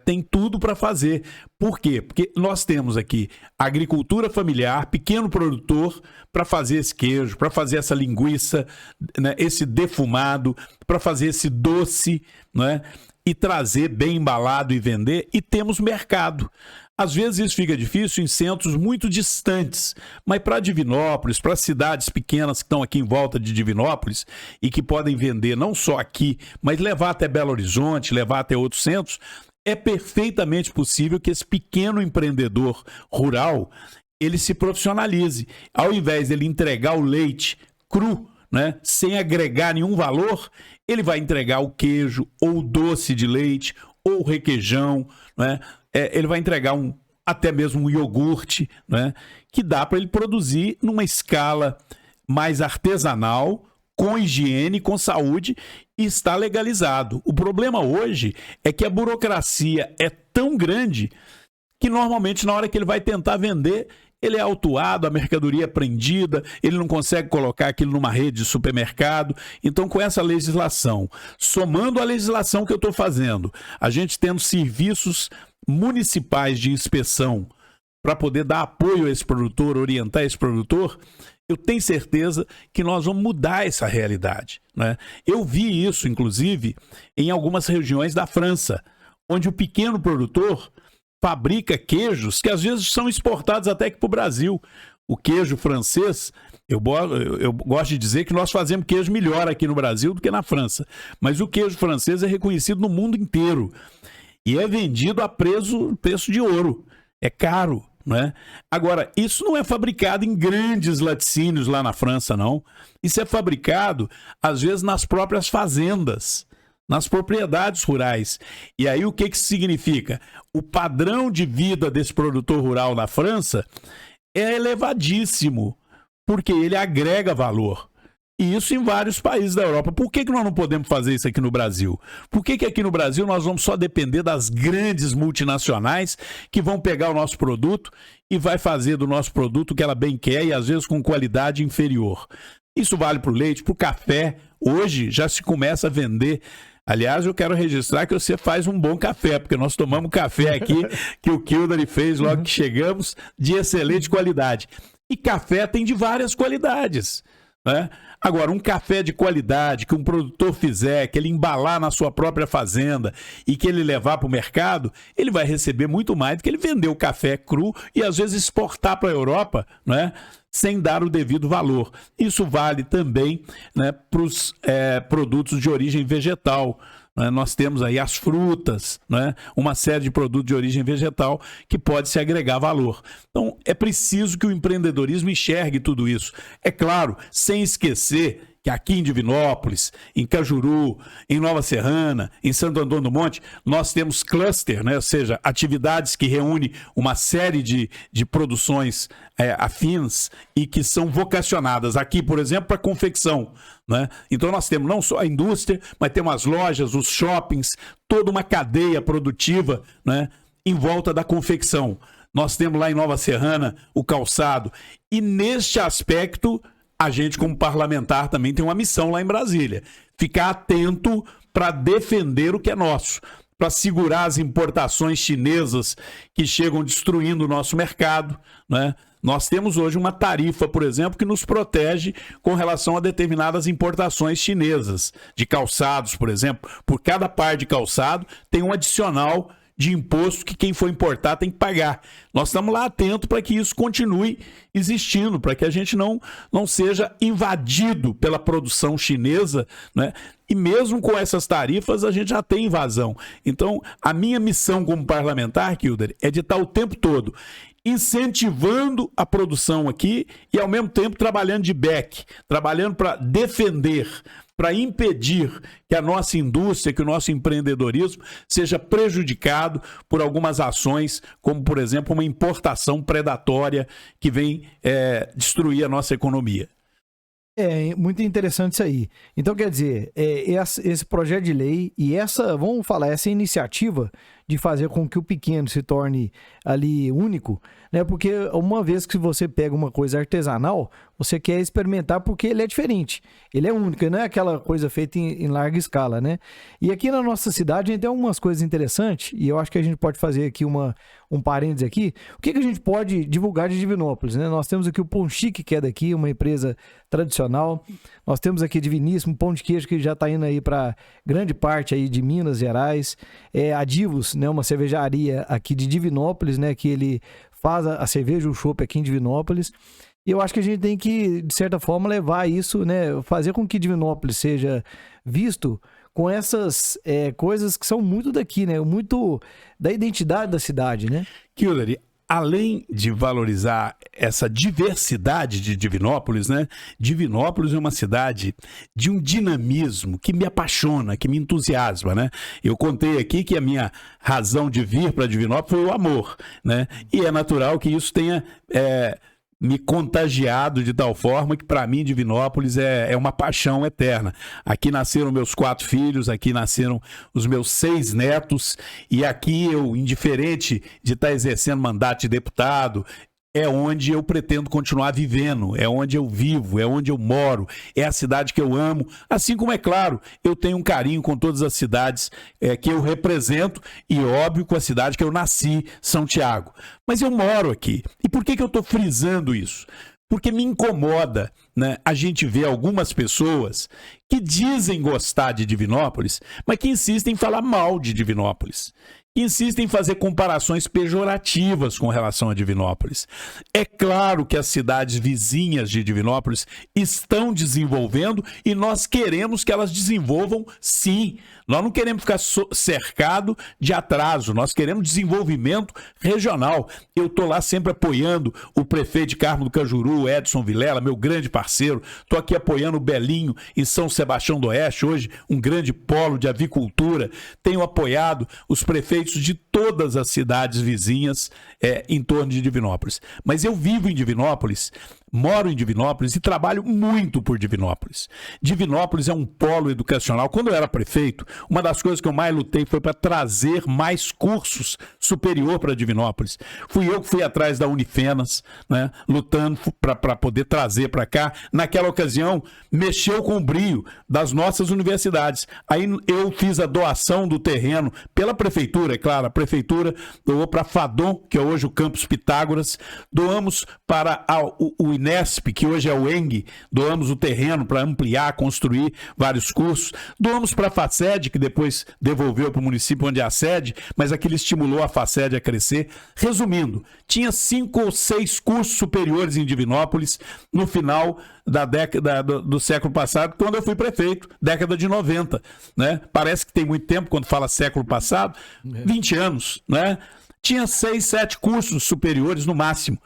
tem tudo para fazer. Por quê? Porque nós temos aqui agricultura familiar, pequeno produtor, para fazer esse queijo, para fazer essa linguiça, né, esse defumado, para fazer esse doce, né, e trazer bem embalado e vender, e temos mercado. Às vezes isso fica difícil em centros muito distantes, mas para Divinópolis, para cidades pequenas que estão aqui em volta de Divinópolis e que podem vender não só aqui, mas levar até Belo Horizonte, levar até outros centros, é perfeitamente possível que esse pequeno empreendedor rural, ele se profissionalize. Ao invés dele entregar o leite cru, né, sem agregar nenhum valor, ele vai entregar o queijo, ou o doce de leite, ou o requeijão, né? Ele vai entregar até mesmo um iogurte, né, que dá para ele produzir numa escala mais artesanal, com higiene, com saúde, e está legalizado. O problema hoje é que a burocracia é tão grande que normalmente na hora que ele vai tentar vender, ele é autuado, a mercadoria é prendida, ele não consegue colocar aquilo numa rede de supermercado. Então, com essa legislação, somando a legislação que eu estou fazendo, a gente tendo serviços municipais de inspeção para poder dar apoio a esse produtor, orientar esse produtor, eu tenho certeza que nós vamos mudar essa realidade, né? Eu vi isso, inclusive, em algumas regiões da França, onde o pequeno produtor fabrica queijos que às vezes são exportados até aqui para o Brasil. O queijo francês, eu gosto de dizer que nós fazemos queijo melhor aqui no Brasil do que na França, mas o queijo francês é reconhecido no mundo inteiro e é vendido a preço de ouro. É caro, né? Agora, isso não é fabricado em grandes laticínios lá na França, não. Isso é fabricado, às vezes, nas próprias fazendas, nas propriedades rurais. E aí o que isso significa? O padrão de vida desse produtor rural na França é elevadíssimo, porque ele agrega valor. E isso em vários países da Europa. Por que nós não podemos fazer isso aqui no Brasil? Por que aqui no Brasil nós vamos só depender das grandes multinacionais que vão pegar o nosso produto e vai fazer do nosso produto o que ela bem quer e às vezes com qualidade inferior? Isso vale para o leite, para o café. Hoje já se começa a vender. Aliás, eu quero registrar que você faz um bom café, porque nós tomamos café aqui que o Kildare fez logo que chegamos, de excelente qualidade. E café tem de várias qualidades, né? Agora, um café de qualidade que um produtor fizer, que ele embalar na sua própria fazenda e que ele levar para o mercado, ele vai receber muito mais do que ele vender o café cru e às vezes exportar para a Europa, né, sem dar o devido valor. Isso vale também, né, para os produtos de origem vegetal. Nós temos aí as frutas, né? Uma série de produtos de origem vegetal que pode se agregar valor. Então, é preciso que o empreendedorismo enxergue tudo isso. É claro, sem esquecer que aqui em Divinópolis, em Cajuru, em Nova Serrana, em Santo Antônio do Monte, nós temos cluster, né? Ou seja, atividades que reúnem uma série de produções afins e que são vocacionadas aqui, por exemplo, para confecção, né? Então nós temos não só a indústria, mas temos as lojas, os shoppings, toda uma cadeia produtiva, né, em volta da confecção. Nós temos lá em Nova Serrana o calçado. E neste aspecto, a gente como parlamentar também tem uma missão lá em Brasília. Ficar atento para defender o que é nosso, para segurar as importações chinesas que chegam destruindo o nosso mercado, né? Nós temos hoje uma tarifa, por exemplo, que nos protege com relação a determinadas importações chinesas, de calçados, por exemplo. Por cada par de calçado tem um adicional de imposto que quem for importar tem que pagar. Nós estamos lá atentos para que isso continue existindo, para que a gente não seja invadido pela produção chinesa, né? E mesmo com essas tarifas, a gente já tem invasão. Então, a minha missão como parlamentar, Kildare, é de estar o tempo todo incentivando a produção aqui e, ao mesmo tempo, trabalhando de back, trabalhando para defender, para impedir que a nossa indústria, que o nosso empreendedorismo seja prejudicado por algumas ações, como, por exemplo, uma importação predatória que vem destruir a nossa economia. É muito interessante isso aí. Então, quer dizer, esse projeto de lei e essa iniciativa de fazer com que o pequeno se torne ali único, né? Porque uma vez que você pega uma coisa artesanal, você quer experimentar porque ele é diferente. Ele é único, não é aquela coisa feita em larga escala, né? E aqui na nossa cidade a gente tem algumas coisas interessantes, e eu acho que a gente pode fazer aqui um parênteses aqui. O que a gente pode divulgar de Divinópolis, né? Nós temos aqui o Pão Chique, que é daqui, uma empresa tradicional. Nós temos aqui Diviníssimo, pão de queijo que já está indo aí para grande parte aí de Minas Gerais. A Divos, né? Uma cervejaria aqui de Divinópolis, né? Que ele faz a cerveja, o chopp aqui em Divinópolis. E eu acho que a gente tem que, de certa forma, levar isso, né? Fazer com que Divinópolis seja visto com essas coisas que são muito daqui, né? Muito da identidade da cidade, né? Kildare, além de valorizar essa diversidade de Divinópolis, né? Divinópolis é uma cidade de um dinamismo que me apaixona, que me entusiasma, né? Eu contei aqui que a minha razão de vir para Divinópolis foi o amor, né? E é natural que isso tenha me contagiado de tal forma que para mim Divinópolis é uma paixão eterna. Aqui nasceram meus 4 filhos, aqui nasceram os meus 6 netos, e aqui eu, indiferente de estar exercendo mandato de deputado, é onde eu pretendo continuar vivendo, é onde eu vivo, é onde eu moro, é a cidade que eu amo, assim como, é claro, eu tenho um carinho com todas as cidades que eu represento e, óbvio, com a cidade que eu nasci, São Tiago. Mas eu moro aqui. E por que eu estou frisando isso? Porque me incomoda, né, a gente ver algumas pessoas que dizem gostar de Divinópolis, mas que insistem em falar mal de Divinópolis. Insistem em fazer comparações pejorativas com relação a Divinópolis. É claro que as cidades vizinhas de Divinópolis estão desenvolvendo e nós queremos que elas desenvolvam, sim. Nós não queremos ficar cercado de atraso, nós queremos desenvolvimento regional. Eu estou lá sempre apoiando o prefeito de Carmo do Cajuru, Edson Vilela, meu grande parceiro. Estou aqui apoiando o Belinho em São Sebastião do Oeste, hoje um grande polo de avicultura. Tenho apoiado os prefeitos de todas as cidades vizinhas em torno de Divinópolis. Mas eu vivo em Divinópolis, moro em Divinópolis e trabalho muito por Divinópolis. Divinópolis é um polo educacional. Quando eu era prefeito, uma das coisas que eu mais lutei foi para trazer mais cursos superior para Divinópolis. Fui eu que fui atrás da Unifenas, né, lutando para poder trazer para cá. Naquela ocasião, mexeu com o brio das nossas universidades. Aí eu fiz a doação do terreno pela prefeitura, é claro. A prefeitura doou para a FADOM, que é hoje o Campus Pitágoras. Doamos para o Inesp, que hoje é o ENG, doamos o terreno para ampliar, construir vários cursos. Doamos para a FACED, que depois devolveu para o município onde é a sede, mas aquilo estimulou a FACED a crescer. Resumindo, tinha 5 ou 6 cursos superiores em Divinópolis no final da década do século passado, quando eu fui prefeito, década de 90, né? Parece que tem muito tempo quando fala século passado, 20 anos, né? Tinha 6, 7 cursos superiores no máximo.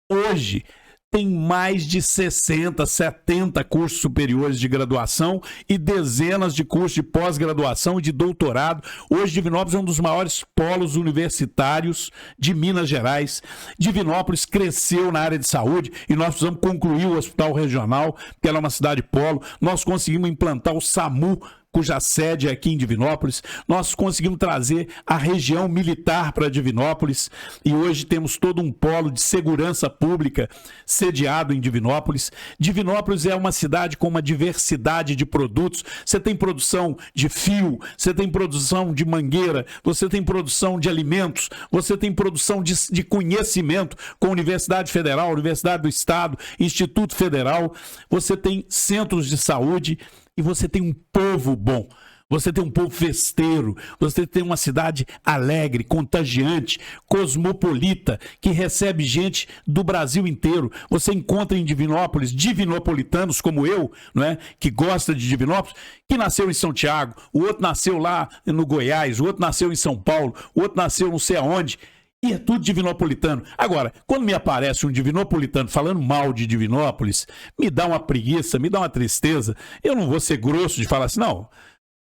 Hoje tem mais de 60, 70 cursos superiores de graduação e dezenas de cursos de pós-graduação e de doutorado. Hoje, Divinópolis é um dos maiores polos universitários de Minas Gerais. Divinópolis cresceu na área de saúde e nós precisamos concluir o hospital regional, que ela é uma cidade polo. Nós conseguimos implantar o SAMU, cuja sede é aqui em Divinópolis. Nós conseguimos trazer a região militar para Divinópolis e hoje temos todo um polo de segurança pública sediado em Divinópolis. Divinópolis é uma cidade com uma diversidade de produtos. Você tem produção de fio, você tem produção de mangueira, você tem produção de alimentos, você tem produção de conhecimento com a Universidade Federal, Universidade do Estado, Instituto Federal, você tem centros de saúde. E você tem um povo bom, você tem um povo festeiro, você tem uma cidade alegre, contagiante, cosmopolita, que recebe gente do Brasil inteiro. Você encontra em Divinópolis divinopolitanos como eu, não é? Que gosta de Divinópolis, que nasceu em São Tiago, o outro nasceu lá no Goiás, o outro nasceu em São Paulo, o outro nasceu não sei aonde. E é tudo divinopolitano. Agora, quando me aparece um divinopolitano falando mal de Divinópolis, me dá uma preguiça, me dá uma tristeza. Eu não vou ser grosso de falar assim, não,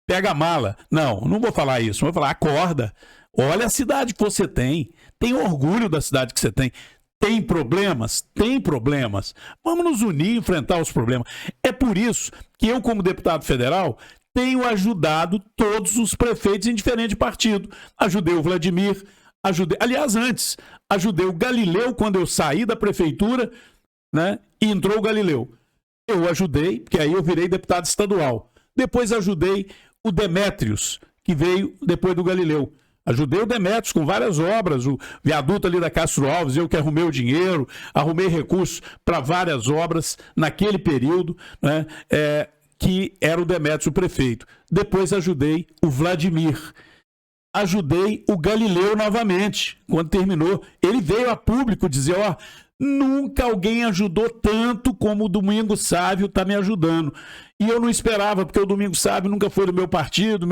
pega a mala. Não vou falar isso. Vou falar, acorda. Olha a cidade que você tem. Tem orgulho da cidade que você tem. Tem problemas? Tem problemas. Vamos nos unir e enfrentar os problemas. É por isso que eu, como deputado federal, tenho ajudado todos os prefeitos em diferente partido. Ajudei o Vladimir, ajudei, aliás, antes, ajudei o Galileu quando eu saí da prefeitura, né? E entrou o Galileu. Eu ajudei, porque aí eu virei deputado estadual. Depois ajudei o Demétrios, que veio depois do Galileu. Ajudei o Demétrios com várias obras, o viaduto ali da Castro Alves, eu que arrumei o dinheiro, arrumei recursos para várias obras naquele período, né? Que era o Demétrios o prefeito. Depois ajudei o Vladimir. Ajudei o Galileu novamente, quando terminou. Ele veio a público dizer, ó, nunca alguém ajudou tanto como o Domingos Sávio está me ajudando. E eu não esperava, porque o Domingos Sávio nunca foi do meu partido,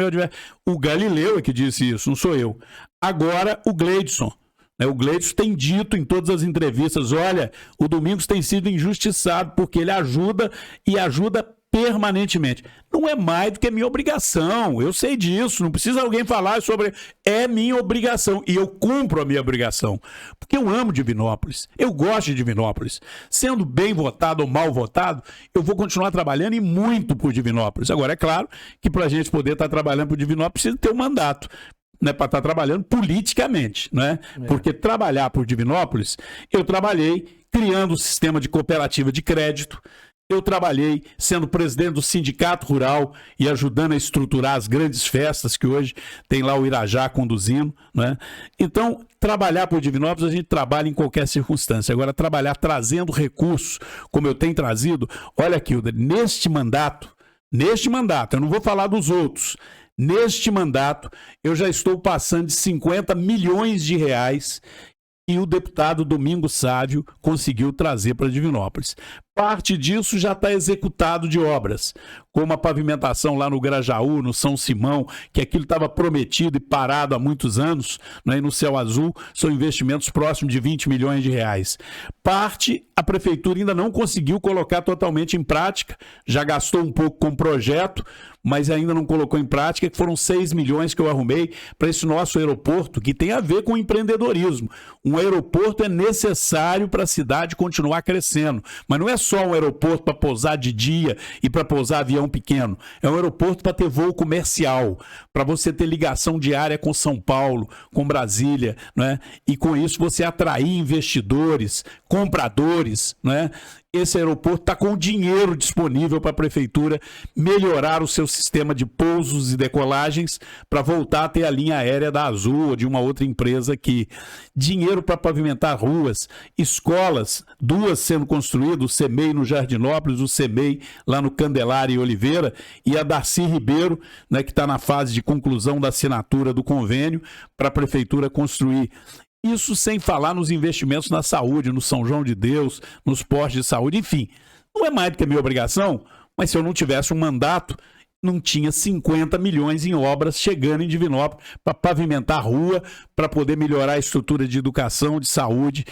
o Galileu é que disse isso, não sou eu. Agora, o Gleidson. O Gleidson tem dito em todas as entrevistas, olha, o Domingos tem sido injustiçado, porque ele ajuda e ajuda permanentemente. Não é mais do que minha obrigação, eu sei disso, não precisa alguém falar sobre... É minha obrigação e eu cumpro a minha obrigação, porque eu amo Divinópolis, eu gosto de Divinópolis. Sendo bem votado ou mal votado, eu vou continuar trabalhando e muito por Divinópolis. Agora, é claro que para a gente poder estar trabalhando por Divinópolis, precisa ter um mandato, né, para estar trabalhando politicamente, né? Porque trabalhar por Divinópolis, eu trabalhei criando um sistema de cooperativa de crédito. Eu trabalhei sendo presidente do Sindicato Rural e ajudando a estruturar as grandes festas que hoje tem lá o Irajá conduzindo, né? Então, trabalhar por Divinópolis, a gente trabalha em qualquer circunstância. Agora, trabalhar trazendo recursos, como eu tenho trazido, olha aqui, neste mandato, eu não vou falar dos outros, neste mandato, eu já estou passando de 50 milhões de reais e o deputado Domingos Sávio conseguiu trazer para Divinópolis. Parte disso já está executado de obras, como a pavimentação lá no Grajaú, no São Simão, que aquilo estava prometido e parado há muitos anos, né? E no Céu Azul são investimentos próximos de 20 milhões de reais. Parte a prefeitura ainda não conseguiu colocar totalmente em prática, já gastou um pouco com o projeto, mas ainda não colocou em prática, que foram 6 milhões que eu arrumei para esse nosso aeroporto, que tem a ver com empreendedorismo. Um aeroporto é necessário para a cidade continuar crescendo, mas não é só um aeroporto para pousar de dia e para pousar avião pequeno. É um aeroporto para ter voo comercial, para você ter ligação diária com São Paulo, com Brasília, né? E com isso você atrair investidores, compradores, né? Esse aeroporto está com dinheiro disponível para a prefeitura melhorar o seu sistema de pousos e decolagens para voltar a ter a linha aérea da Azul ou de uma outra empresa aqui. Dinheiro para pavimentar ruas, escolas, 2 sendo construídas, o CEMEI no Jardinópolis, o CEMEI lá no Candelária e Oliveira, e a Darcy Ribeiro, né, que está na fase de conclusão da assinatura do convênio para a prefeitura construir. Isso sem falar nos investimentos na saúde, no São João de Deus, nos postos de saúde, enfim. Não é mais do que a minha obrigação, mas se eu não tivesse um mandato, não tinha 50 milhões em obras chegando em Divinópolis para pavimentar a rua, para poder melhorar a estrutura de educação, de saúde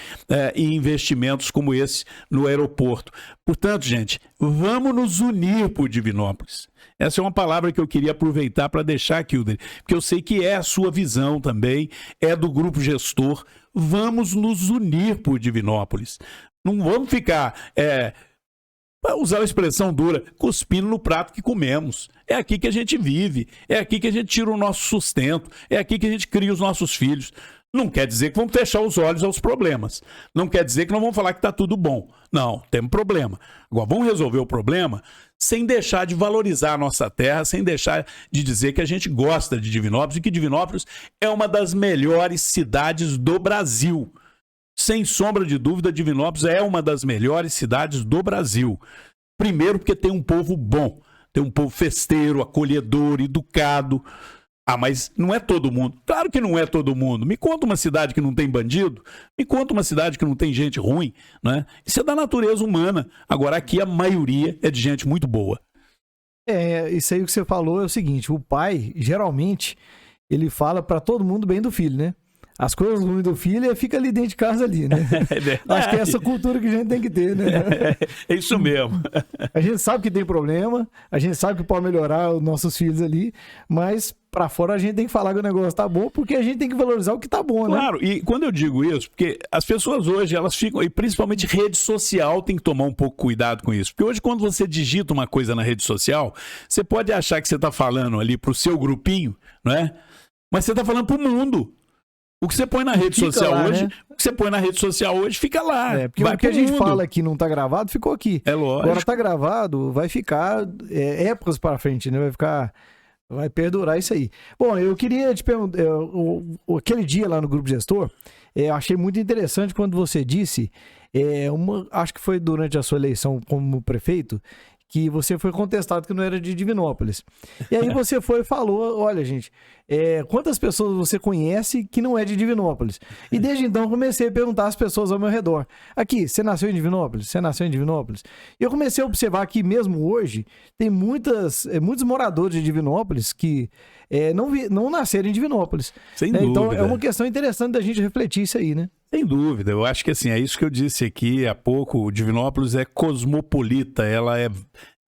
e investimentos como esse no aeroporto. Portanto, gente, vamos nos unir por Divinópolis. Essa é uma palavra que eu queria aproveitar para deixar aqui, porque eu sei que é a sua visão também, é do grupo gestor. Vamos nos unir por Divinópolis. Não vamos ficar, para usar a expressão dura, cuspindo no prato que comemos. É aqui que a gente vive, é aqui que a gente tira o nosso sustento, é aqui que a gente cria os nossos filhos. Não quer dizer que vamos fechar os olhos aos problemas. Não quer dizer que não vamos falar que está tudo bom. Não, temos problema. Agora, vamos resolver o problema sem deixar de valorizar a nossa terra, sem deixar de dizer que a gente gosta de Divinópolis e que Divinópolis é uma das melhores cidades do Brasil. Sem sombra de dúvida, Divinópolis é uma das melhores cidades do Brasil. Primeiro porque tem um povo bom, tem um povo festeiro, acolhedor, educado. Ah, mas não é todo mundo. Claro que não é todo mundo. Me conta uma cidade que não tem bandido, me conta uma cidade que não tem gente ruim, né? Isso é da natureza humana. Agora aqui a maioria é de gente muito boa. Isso aí que você falou é o seguinte, o pai, geralmente, ele fala para todo mundo bem do filho, né? As coisas ruins do filho fica ali dentro de casa ali, né? Acho que é essa cultura que a gente tem que ter, né? É isso mesmo. A gente sabe que tem problema, a gente sabe que pode melhorar os nossos filhos ali, mas pra fora a gente tem que falar que o negócio tá bom, porque a gente tem que valorizar o que tá bom, né? Claro, e quando eu digo isso, porque as pessoas hoje, elas ficam, e principalmente rede social, tem que tomar um pouco cuidado com isso, porque hoje quando você digita uma coisa na rede social, você pode achar que você tá falando ali pro seu grupinho, não é? Mas você tá falando pro mundo. O que você põe na rede social lá, hoje, né? o que você põe na rede social hoje fica lá. Porque vai o que a pro gente mundo. fala aqui não tá gravado, ficou aqui. É lógico. Agora tá gravado, vai ficar épocas para frente, né? Vai perdurar isso aí. Bom, eu queria te perguntar, aquele dia lá no Grupo Gestor, eu achei muito interessante quando você disse, acho que foi durante a sua eleição como prefeito, que você foi contestado que não era de Divinópolis. E aí você foi e falou, olha gente, quantas pessoas você conhece que não é de Divinópolis? E desde então eu comecei a perguntar às pessoas ao meu redor. Aqui, você nasceu em Divinópolis? Você nasceu em Divinópolis? E eu comecei a observar que mesmo hoje tem muitos moradores de Divinópolis que não nasceram em Divinópolis. Sem né? dúvida. Então é uma questão interessante da gente refletir isso aí, né? Sem dúvida, eu acho que assim, é isso que eu disse aqui há pouco, o Divinópolis é cosmopolita, ela é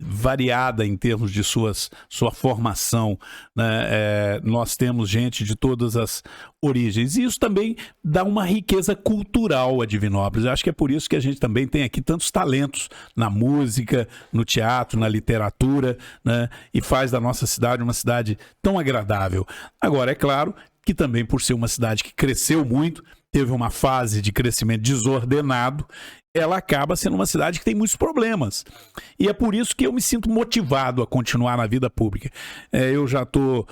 variada em termos de sua formação, né? Nós temos gente de todas as origens, e isso também dá uma riqueza cultural a Divinópolis. Eu acho que é por isso que a gente também tem aqui tantos talentos na música, no teatro, na literatura, né? E faz da nossa cidade uma cidade tão agradável. Agora, é claro que também por ser uma cidade que cresceu muito, teve uma fase de crescimento desordenado, ela acaba sendo uma cidade que tem muitos problemas. E é por isso que eu me sinto motivado a continuar na vida pública. Eu já estou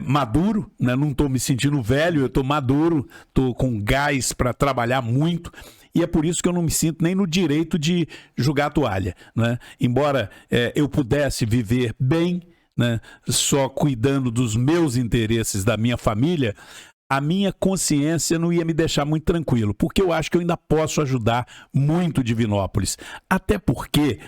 maduro, né? Não estou me sentindo velho, eu estou maduro, estou com gás para trabalhar muito. E é por isso que eu não me sinto nem no direito de jogar a toalha, né? Embora eu pudesse viver bem, né, só cuidando dos meus interesses, da minha família, a minha consciência não ia me deixar muito tranquilo, porque eu acho que eu ainda posso ajudar muito Divinópolis. Até porque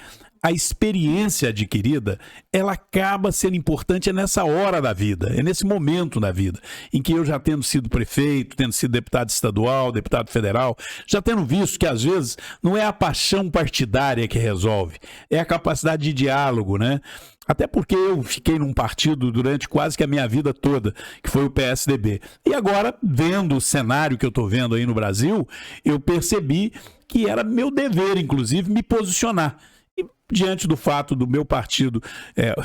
a experiência adquirida, ela acaba sendo importante nessa hora da vida, é nesse momento da vida, em que eu já tendo sido prefeito, tendo sido deputado estadual, deputado federal, já tendo visto que às vezes não é a paixão partidária que resolve, é a capacidade de diálogo, né? Até porque eu fiquei num partido durante quase que a minha vida toda, que foi o PSDB. E agora, vendo o cenário que eu estou vendo aí no Brasil, eu percebi que era meu dever, inclusive, me posicionar. E diante do fato do meu partido,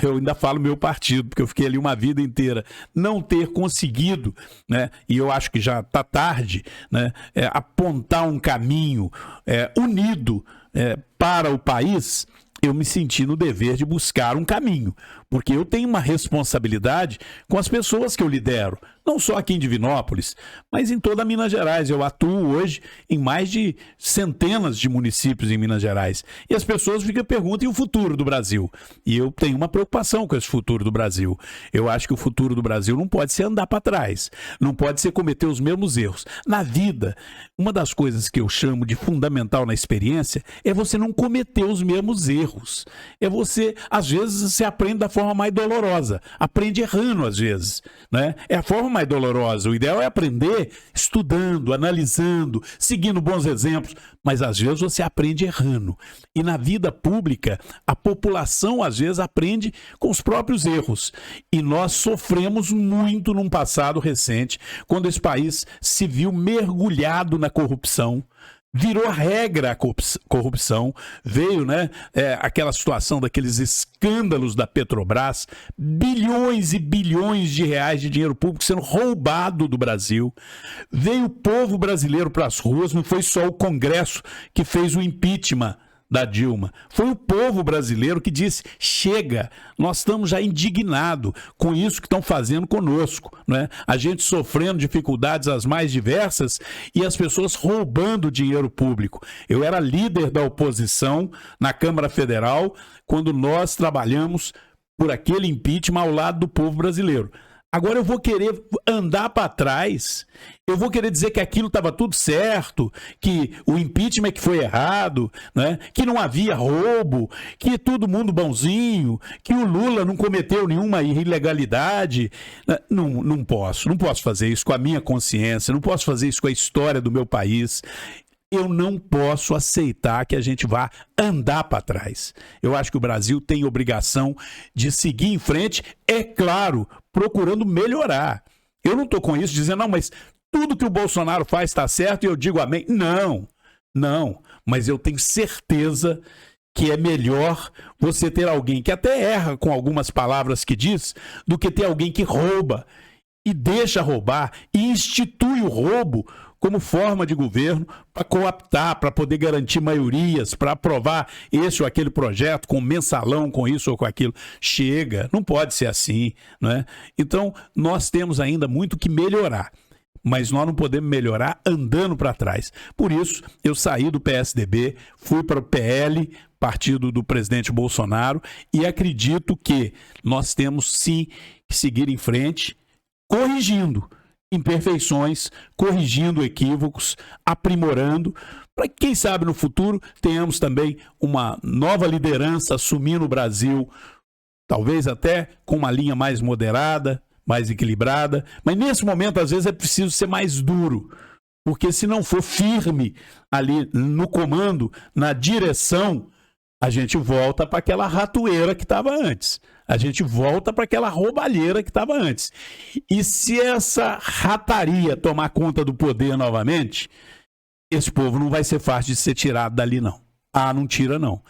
eu ainda falo meu partido, porque eu fiquei ali uma vida inteira, não ter conseguido, né, e eu acho que já está tarde, né, apontar um caminho unido para o país, eu me senti no dever de buscar um caminho, porque eu tenho uma responsabilidade com as pessoas que eu lidero, não só aqui em Divinópolis, mas em toda Minas Gerais. Eu atuo hoje em mais de centenas de municípios em Minas Gerais. E as pessoas ficam perguntando, e o futuro do Brasil? E eu tenho uma preocupação com esse futuro do Brasil. Eu acho que o futuro do Brasil não pode ser andar para trás, não pode ser cometer os mesmos erros. Na vida, uma das coisas que eu chamo de fundamental na experiência é você não cometer os mesmos erros. É você, às vezes, você aprende da forma mais dolorosa, aprende errando às vezes, né? É a forma mais dolorosa. O ideal é aprender estudando, analisando, seguindo bons exemplos, mas às vezes você aprende errando. E na vida pública, a população às vezes aprende com os próprios erros. E nós sofremos muito num passado recente, quando esse país se viu mergulhado na corrupção. Virou regra a corrupção, veio, né, aquela situação daqueles escândalos da Petrobras, bilhões e bilhões de reais de dinheiro público sendo roubado do Brasil. Veio o povo brasileiro para as ruas, não foi só o Congresso que fez o impeachment da Dilma. Foi o povo brasileiro que disse, chega, nós estamos já indignados com isso que estão fazendo conosco, né? A gente sofrendo dificuldades as mais diversas e as pessoas roubando dinheiro público. Eu era líder da oposição na Câmara Federal quando nós trabalhamos por aquele impeachment ao lado do povo brasileiro. Agora eu vou querer andar para trás, eu vou querer dizer que aquilo estava tudo certo, que o impeachment que foi errado, né? Que não havia roubo, que todo mundo bonzinho, que o Lula não cometeu nenhuma ilegalidade. Não posso fazer isso com a minha consciência, não posso fazer isso com a história do meu país. Eu não posso aceitar que a gente vá andar para trás. Eu acho que o Brasil tem obrigação de seguir em frente, é claro, procurando melhorar. Eu não estou com isso dizendo, não, mas tudo que o Bolsonaro faz está certo e eu digo amém. Não, mas eu tenho certeza que é melhor você ter alguém que até erra com algumas palavras que diz, do que ter alguém que rouba e deixa roubar e institui o roubo como forma de governo para cooptar, para poder garantir maiorias, para aprovar esse ou aquele projeto com mensalão, com isso ou com aquilo. Chega, não pode ser assim, não é? Então, nós temos ainda muito que melhorar, mas nós não podemos melhorar andando para trás. Por isso, eu saí do PSDB, fui para o PL, partido do presidente Bolsonaro, e acredito que nós temos sim que seguir em frente, corrigindo imperfeições, corrigindo equívocos, aprimorando, para que, quem sabe, no futuro tenhamos também uma nova liderança assumindo o Brasil, talvez até com uma linha mais moderada, mais equilibrada, mas nesse momento, às vezes, é preciso ser mais duro, porque se não for firme ali no comando, na direção, a gente volta para aquela ratoeira que estava antes. A gente volta para aquela roubalheira que estava antes. E se essa rataria tomar conta do poder novamente, esse povo não vai ser fácil de ser tirado dali, não. Ah, não tira, não.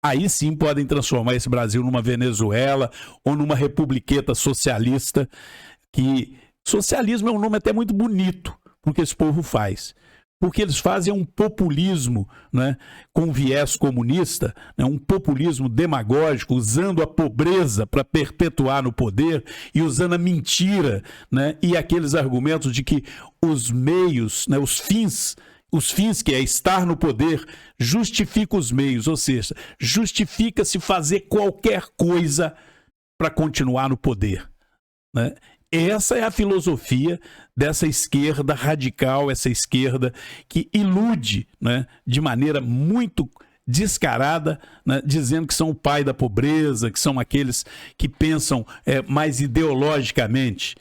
Aí sim podem transformar esse Brasil numa Venezuela ou numa republiqueta socialista, que socialismo é um nome até muito bonito, porque esse povo faz. Porque eles fazem um populismo, né, com viés comunista, né, um populismo demagógico, usando a pobreza para perpetuar no poder e usando a mentira, né, e aqueles argumentos de que os meios, né, os fins, que é estar no poder, justifica os meios, ou seja, justifica-se fazer qualquer coisa para continuar no poder, né? Essa é a filosofia dessa esquerda radical, essa esquerda que ilude, né, de maneira muito descarada, né, dizendo que são o pai da pobreza, que são aqueles que pensam mais ideologicamente.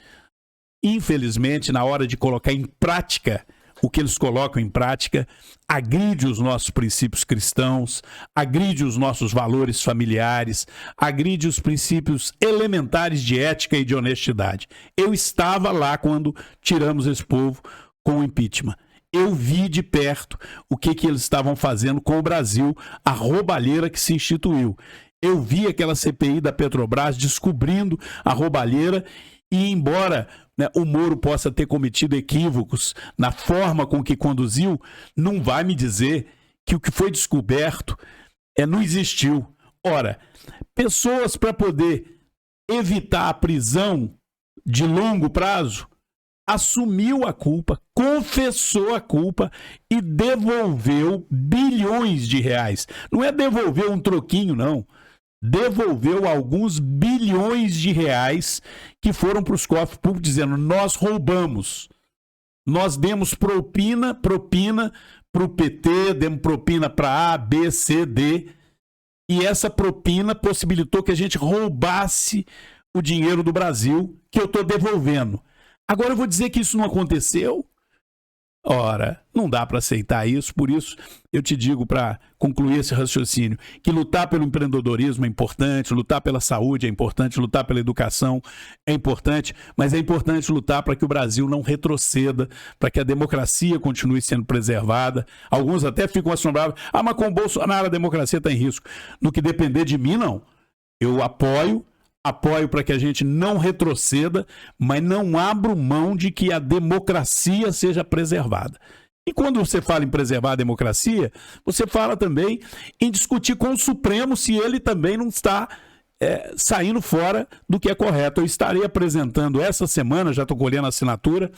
Infelizmente, na hora de colocar em prática o que eles colocam em prática, agride os nossos princípios cristãos, agride os nossos valores familiares, agride os princípios elementares de ética e de honestidade. Eu estava lá quando tiramos esse povo com o impeachment. Eu vi de perto o que eles estavam fazendo com o Brasil, a roubalheira que se instituiu. Eu vi aquela CPI da Petrobras descobrindo a roubalheira e, embora, né, o Moro possa ter cometido equívocos na forma com que conduziu, não vai me dizer que o que foi descoberto não existiu. Ora, pessoas para poder evitar a prisão de longo prazo, assumiu a culpa, confessou a culpa e devolveu bilhões de reais. Não é devolver um troquinho, não. Devolveu alguns bilhões de reais que foram para os cofres públicos, dizendo: nós roubamos, nós demos propina para o PT, demos propina para A, B, C, D, e essa propina possibilitou que a gente roubasse o dinheiro do Brasil, que eu estou devolvendo. Agora eu vou dizer que isso não aconteceu? Ora, não dá para aceitar isso, por isso eu te digo, para concluir esse raciocínio, que lutar pelo empreendedorismo é importante, lutar pela saúde é importante, lutar pela educação é importante, mas é importante lutar para que o Brasil não retroceda, para que a democracia continue sendo preservada. Alguns até ficam assombrados: ah, mas com o Bolsonaro a democracia está em risco. No que depender de mim, não. Eu apoio para que a gente não retroceda, mas não abra mão de que a democracia seja preservada. E quando você fala em preservar a democracia, você fala também em discutir com o Supremo se ele também não está saindo fora do que é correto. Eu estarei apresentando essa semana, já estou colhendo a assinatura,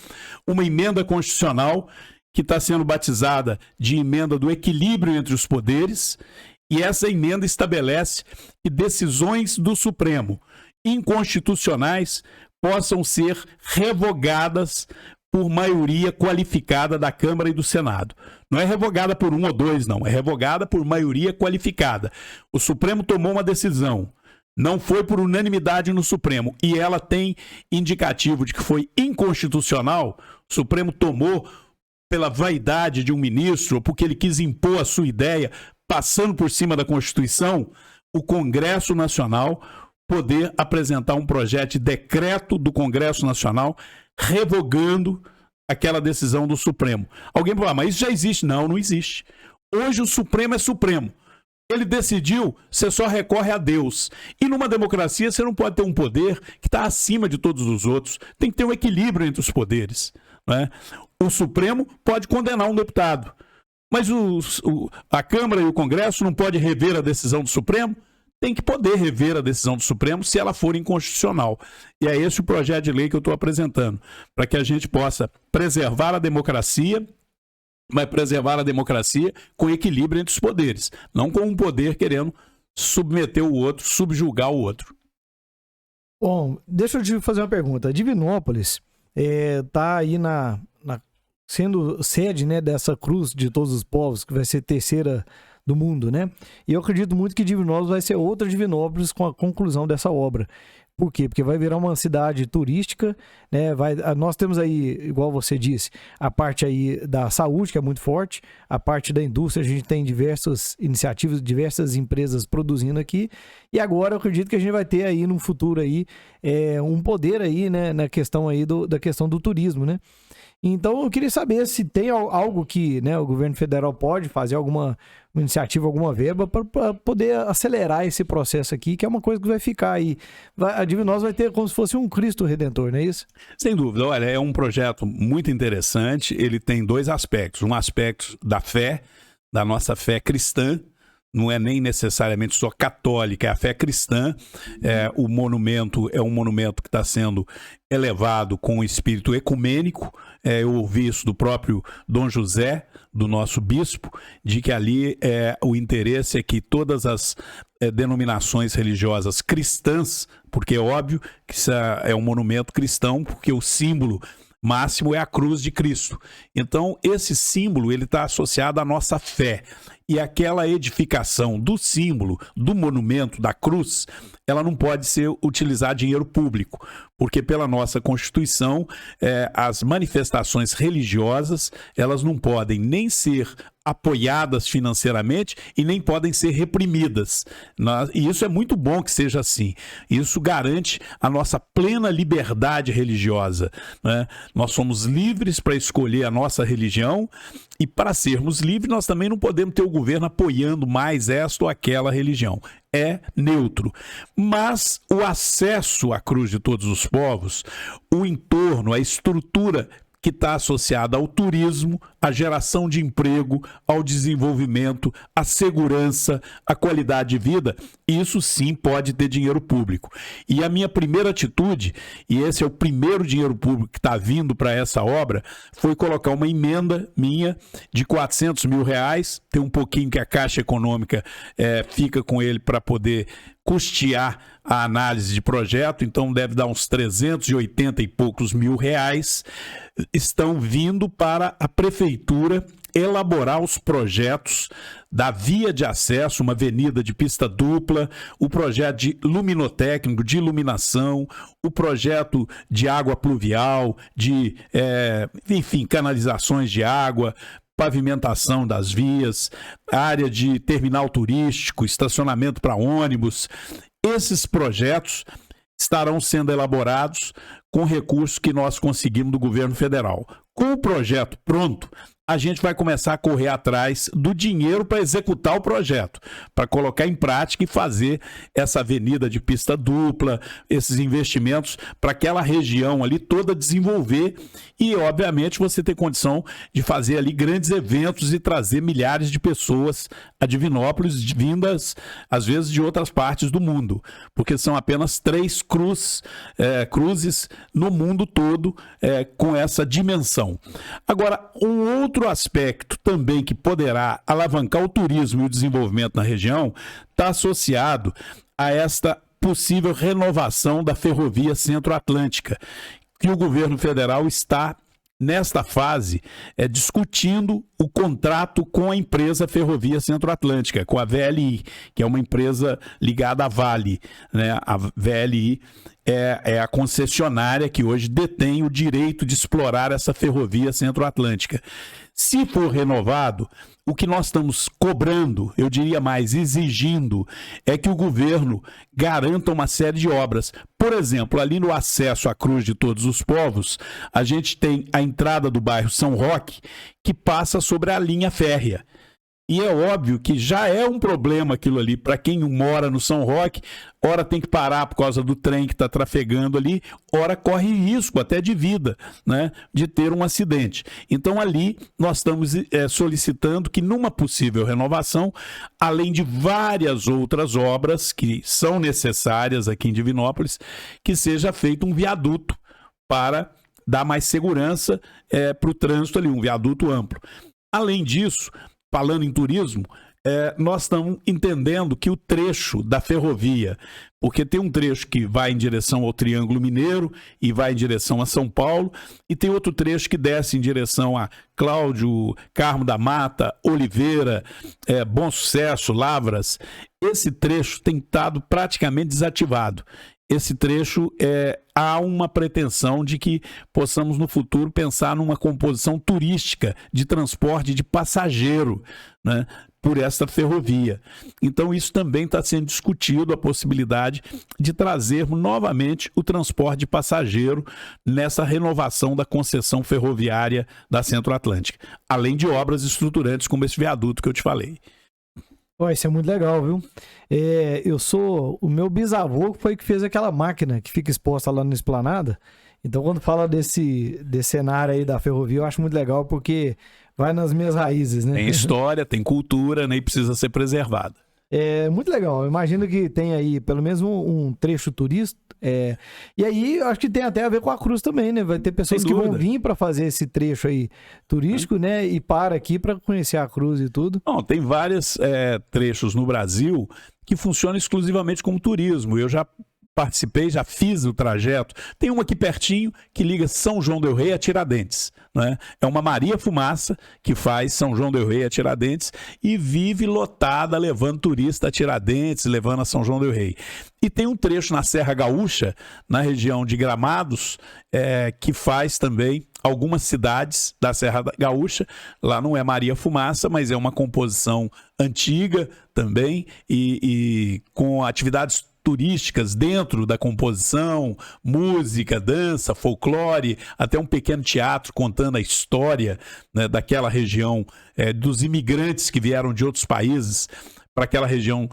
uma emenda constitucional que está sendo batizada de emenda do equilíbrio entre os poderes, e essa emenda estabelece que decisões do Supremo inconstitucionais possam ser revogadas por maioria qualificada da Câmara e do Senado. Não é revogada por 1 ou 2, não. É revogada por maioria qualificada. O Supremo tomou uma decisão, não foi por unanimidade no Supremo, e ela tem indicativo de que foi inconstitucional. O Supremo tomou pela vaidade de um ministro, ou porque ele quis impor a sua ideia, passando por cima da Constituição. O Congresso Nacional poder apresentar um projeto de decreto do Congresso Nacional revogando aquela decisão do Supremo. Alguém vai falar: mas isso já existe? Não, não existe. Hoje o Supremo é Supremo. Ele decidiu, você só recorre a Deus. E numa democracia você não pode ter um poder que está acima de todos os outros. Tem que ter um equilíbrio entre os poderes, né? O Supremo pode condenar um deputado, mas a Câmara e o Congresso não podem rever a decisão do Supremo? Tem que poder rever a decisão do Supremo se ela for inconstitucional. E é esse o projeto de lei que eu estou apresentando, para que a gente possa preservar a democracia, mas preservar a democracia com equilíbrio entre os poderes, não com um poder querendo submeter o outro, subjugar o outro. Bom, deixa eu te fazer uma pergunta. Divinópolis está aí sendo sede, né, dessa cruz de todos os povos, que vai ser terceira do mundo, né? E eu acredito muito que Divinópolis vai ser outra Divinópolis com a conclusão dessa obra. Por quê? Porque vai virar uma cidade turística, né? Nós temos aí, igual você disse, a parte aí da saúde, que é muito forte, a parte da indústria, a gente tem diversas iniciativas, diversas empresas produzindo aqui, e agora eu acredito que a gente vai ter aí no futuro aí um poder aí, né, na questão aí da questão do turismo, né? Então eu queria saber se tem algo que, né, o governo federal pode fazer, alguma iniciativa, alguma verba para poder acelerar esse processo aqui, que é uma coisa que vai ficar aí. A Divinópolis vai ter como se fosse um Cristo Redentor, não é isso? Sem dúvida. Olha, é um projeto muito interessante. Ele tem dois aspectos. Um aspecto da fé, da nossa fé cristã, não é nem necessariamente só católica, é a fé cristã. O monumento é um monumento que está sendo elevado com o espírito ecumênico. Eu ouvi isso do próprio Dom José, do nosso bispo, de que ali o interesse é que todas as denominações religiosas cristãs, porque é óbvio que isso é um monumento cristão, porque o símbolo máximo é a cruz de Cristo. Então, esse símbolo ele está associado à nossa fé. E aquela edificação do símbolo, do monumento, da cruz, ela não pode ser utilizar dinheiro público, porque pela nossa Constituição, as manifestações religiosas, elas não podem nem ser apoiadas financeiramente e nem podem ser reprimidas. E isso é muito bom que seja assim. Isso garante a nossa plena liberdade religiosa, né? Nós somos livres para escolher a nossa religião e para sermos livres nós também não podemos ter o governo apoiando mais esta ou aquela religião. É neutro. Mas o acesso à cruz de todos os povos, o entorno, a estrutura que está associada ao turismo, à geração de emprego, ao desenvolvimento, à segurança, à qualidade de vida, isso sim pode ter dinheiro público. E a minha primeira atitude, e esse é o primeiro dinheiro público que está vindo para essa obra, foi colocar uma emenda minha de R$400 mil, tem um pouquinho que a Caixa Econômica fica com ele para poder custear a análise de projeto, então deve dar uns 380 e poucos mil reais, estão vindo para a prefeitura elaborar os projetos da via de acesso, uma avenida de pista dupla, o projeto de luminotécnico, de iluminação, o projeto de água pluvial, de, canalizações de água, pavimentação das vias, área de terminal turístico, estacionamento para ônibus. Esses projetos estarão sendo elaborados com recursos que nós conseguimos do governo federal. Com o projeto pronto, a gente vai começar a correr atrás do dinheiro para executar o projeto, para colocar em prática e fazer essa avenida de pista dupla, esses investimentos para aquela região ali toda desenvolver e, obviamente, você ter condição de fazer ali grandes eventos e trazer milhares de pessoas a Divinópolis, vindas, às vezes, de outras partes do mundo, porque são apenas 3 cruzes no mundo todo com essa dimensão. Agora, um outro aspecto também que poderá alavancar o turismo e o desenvolvimento na região está associado a esta possível renovação da ferrovia Centro-Atlântica, que o governo federal está, nesta fase, discutindo o contrato com a empresa Ferrovia Centro-Atlântica, com a VLI, que é uma empresa ligada à Vale, né? A VLI é a concessionária que hoje detém o direito de explorar essa ferrovia Centro-Atlântica. Se for renovado, o que nós estamos cobrando, eu diria mais, exigindo, é que o governo garanta uma série de obras. Por exemplo, ali no acesso à Cruz de Todos os Povos, a gente tem a entrada do bairro São Roque, que passa sobre a linha férrea. E é óbvio que já é um problema aquilo ali. Para quem mora no São Roque, ora tem que parar por causa do trem que está trafegando ali, ora corre risco até de vida, né, de ter um acidente. Então ali nós estamos solicitando que numa possível renovação, além de várias outras obras que são necessárias aqui em Divinópolis, que seja feito um viaduto para dar mais segurança para o trânsito ali, um viaduto amplo. Além disso, falando em turismo, nós estamos entendendo que o trecho da ferrovia, porque tem um trecho que vai em direção ao Triângulo Mineiro e vai em direção a São Paulo, e tem outro trecho que desce em direção a Cláudio, Carmo da Mata, Oliveira, Bom Sucesso, Lavras. Esse trecho tem estado praticamente desativado. Esse trecho, há uma pretensão de que possamos no futuro pensar numa composição turística de transporte de passageiro, né, por esta ferrovia. Então isso também está sendo discutido, a possibilidade de trazermos novamente o transporte de passageiro nessa renovação da concessão ferroviária da Centro-Atlântica, além de obras estruturantes como esse viaduto que eu te falei. Isso é muito legal, viu? O meu bisavô foi que fez aquela máquina que fica exposta lá no Esplanada. Então, quando fala desse cenário aí da ferrovia, eu acho muito legal porque vai nas minhas raízes, né? Tem história, tem cultura, né? E precisa ser preservada. É muito legal. Eu imagino que tem aí pelo menos um trecho turístico. E aí, eu acho que tem até a ver com a cruz também, né? Vai ter pessoas que vão vir para fazer esse trecho aí turístico, né? E para aqui para conhecer a cruz e tudo. Não, tem vários trechos no Brasil que funcionam exclusivamente como turismo. Eu já participei, já fiz o trajeto. Tem uma aqui pertinho que liga São João del Rei a Tiradentes, né? É uma Maria Fumaça que faz São João del Rei a Tiradentes e vive lotada levando turista a Tiradentes, levando a São João del Rei. E tem um trecho na Serra Gaúcha, na região de Gramados, que faz também algumas cidades da Serra Gaúcha. Lá não é Maria Fumaça, mas é uma composição antiga também e com atividades turísticas dentro da composição, música, dança, folclore, até um pequeno teatro contando a história, né, daquela região, dos imigrantes que vieram de outros países para aquela região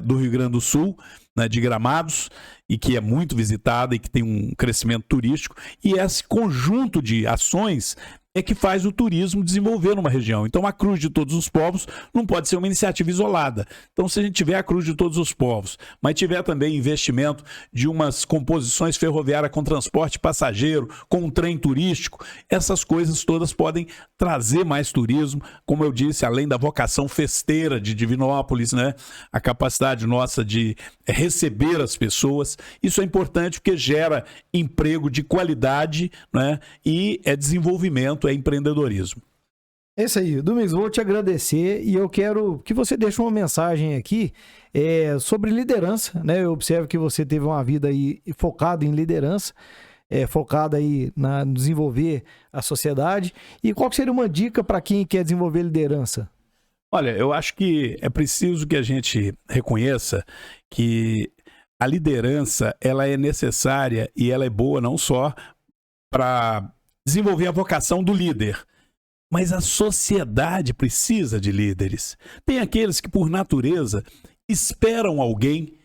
do Rio Grande do Sul, né, de Gramados, e que é muito visitada e que tem um crescimento turístico. E esse conjunto de ações é que faz o turismo desenvolver numa região. Então, a Cruz de Todos os Povos não pode ser uma iniciativa isolada. Então, se a gente tiver a Cruz de Todos os Povos, mas tiver também investimento de umas composições ferroviárias com transporte passageiro, com um trem turístico, essas coisas todas podem trazer mais turismo. Como eu disse, além da vocação festeira de Divinópolis, né? A capacidade nossa de receber as pessoas. Isso é importante porque gera emprego de qualidade, né? E desenvolvimento, empreendedorismo. É isso aí, Domingos, vou te agradecer e eu quero que você deixe uma mensagem aqui sobre liderança, né? Eu observo que você teve uma vida aí focada em liderança, focada aí no desenvolver a sociedade. E qual que seria uma dica para quem quer desenvolver liderança? Olha, eu acho que é preciso que a gente reconheça que a liderança ela é necessária e ela é boa não só para desenvolver a vocação do líder, mas a sociedade precisa de líderes. Tem aqueles que, por natureza, esperam alguém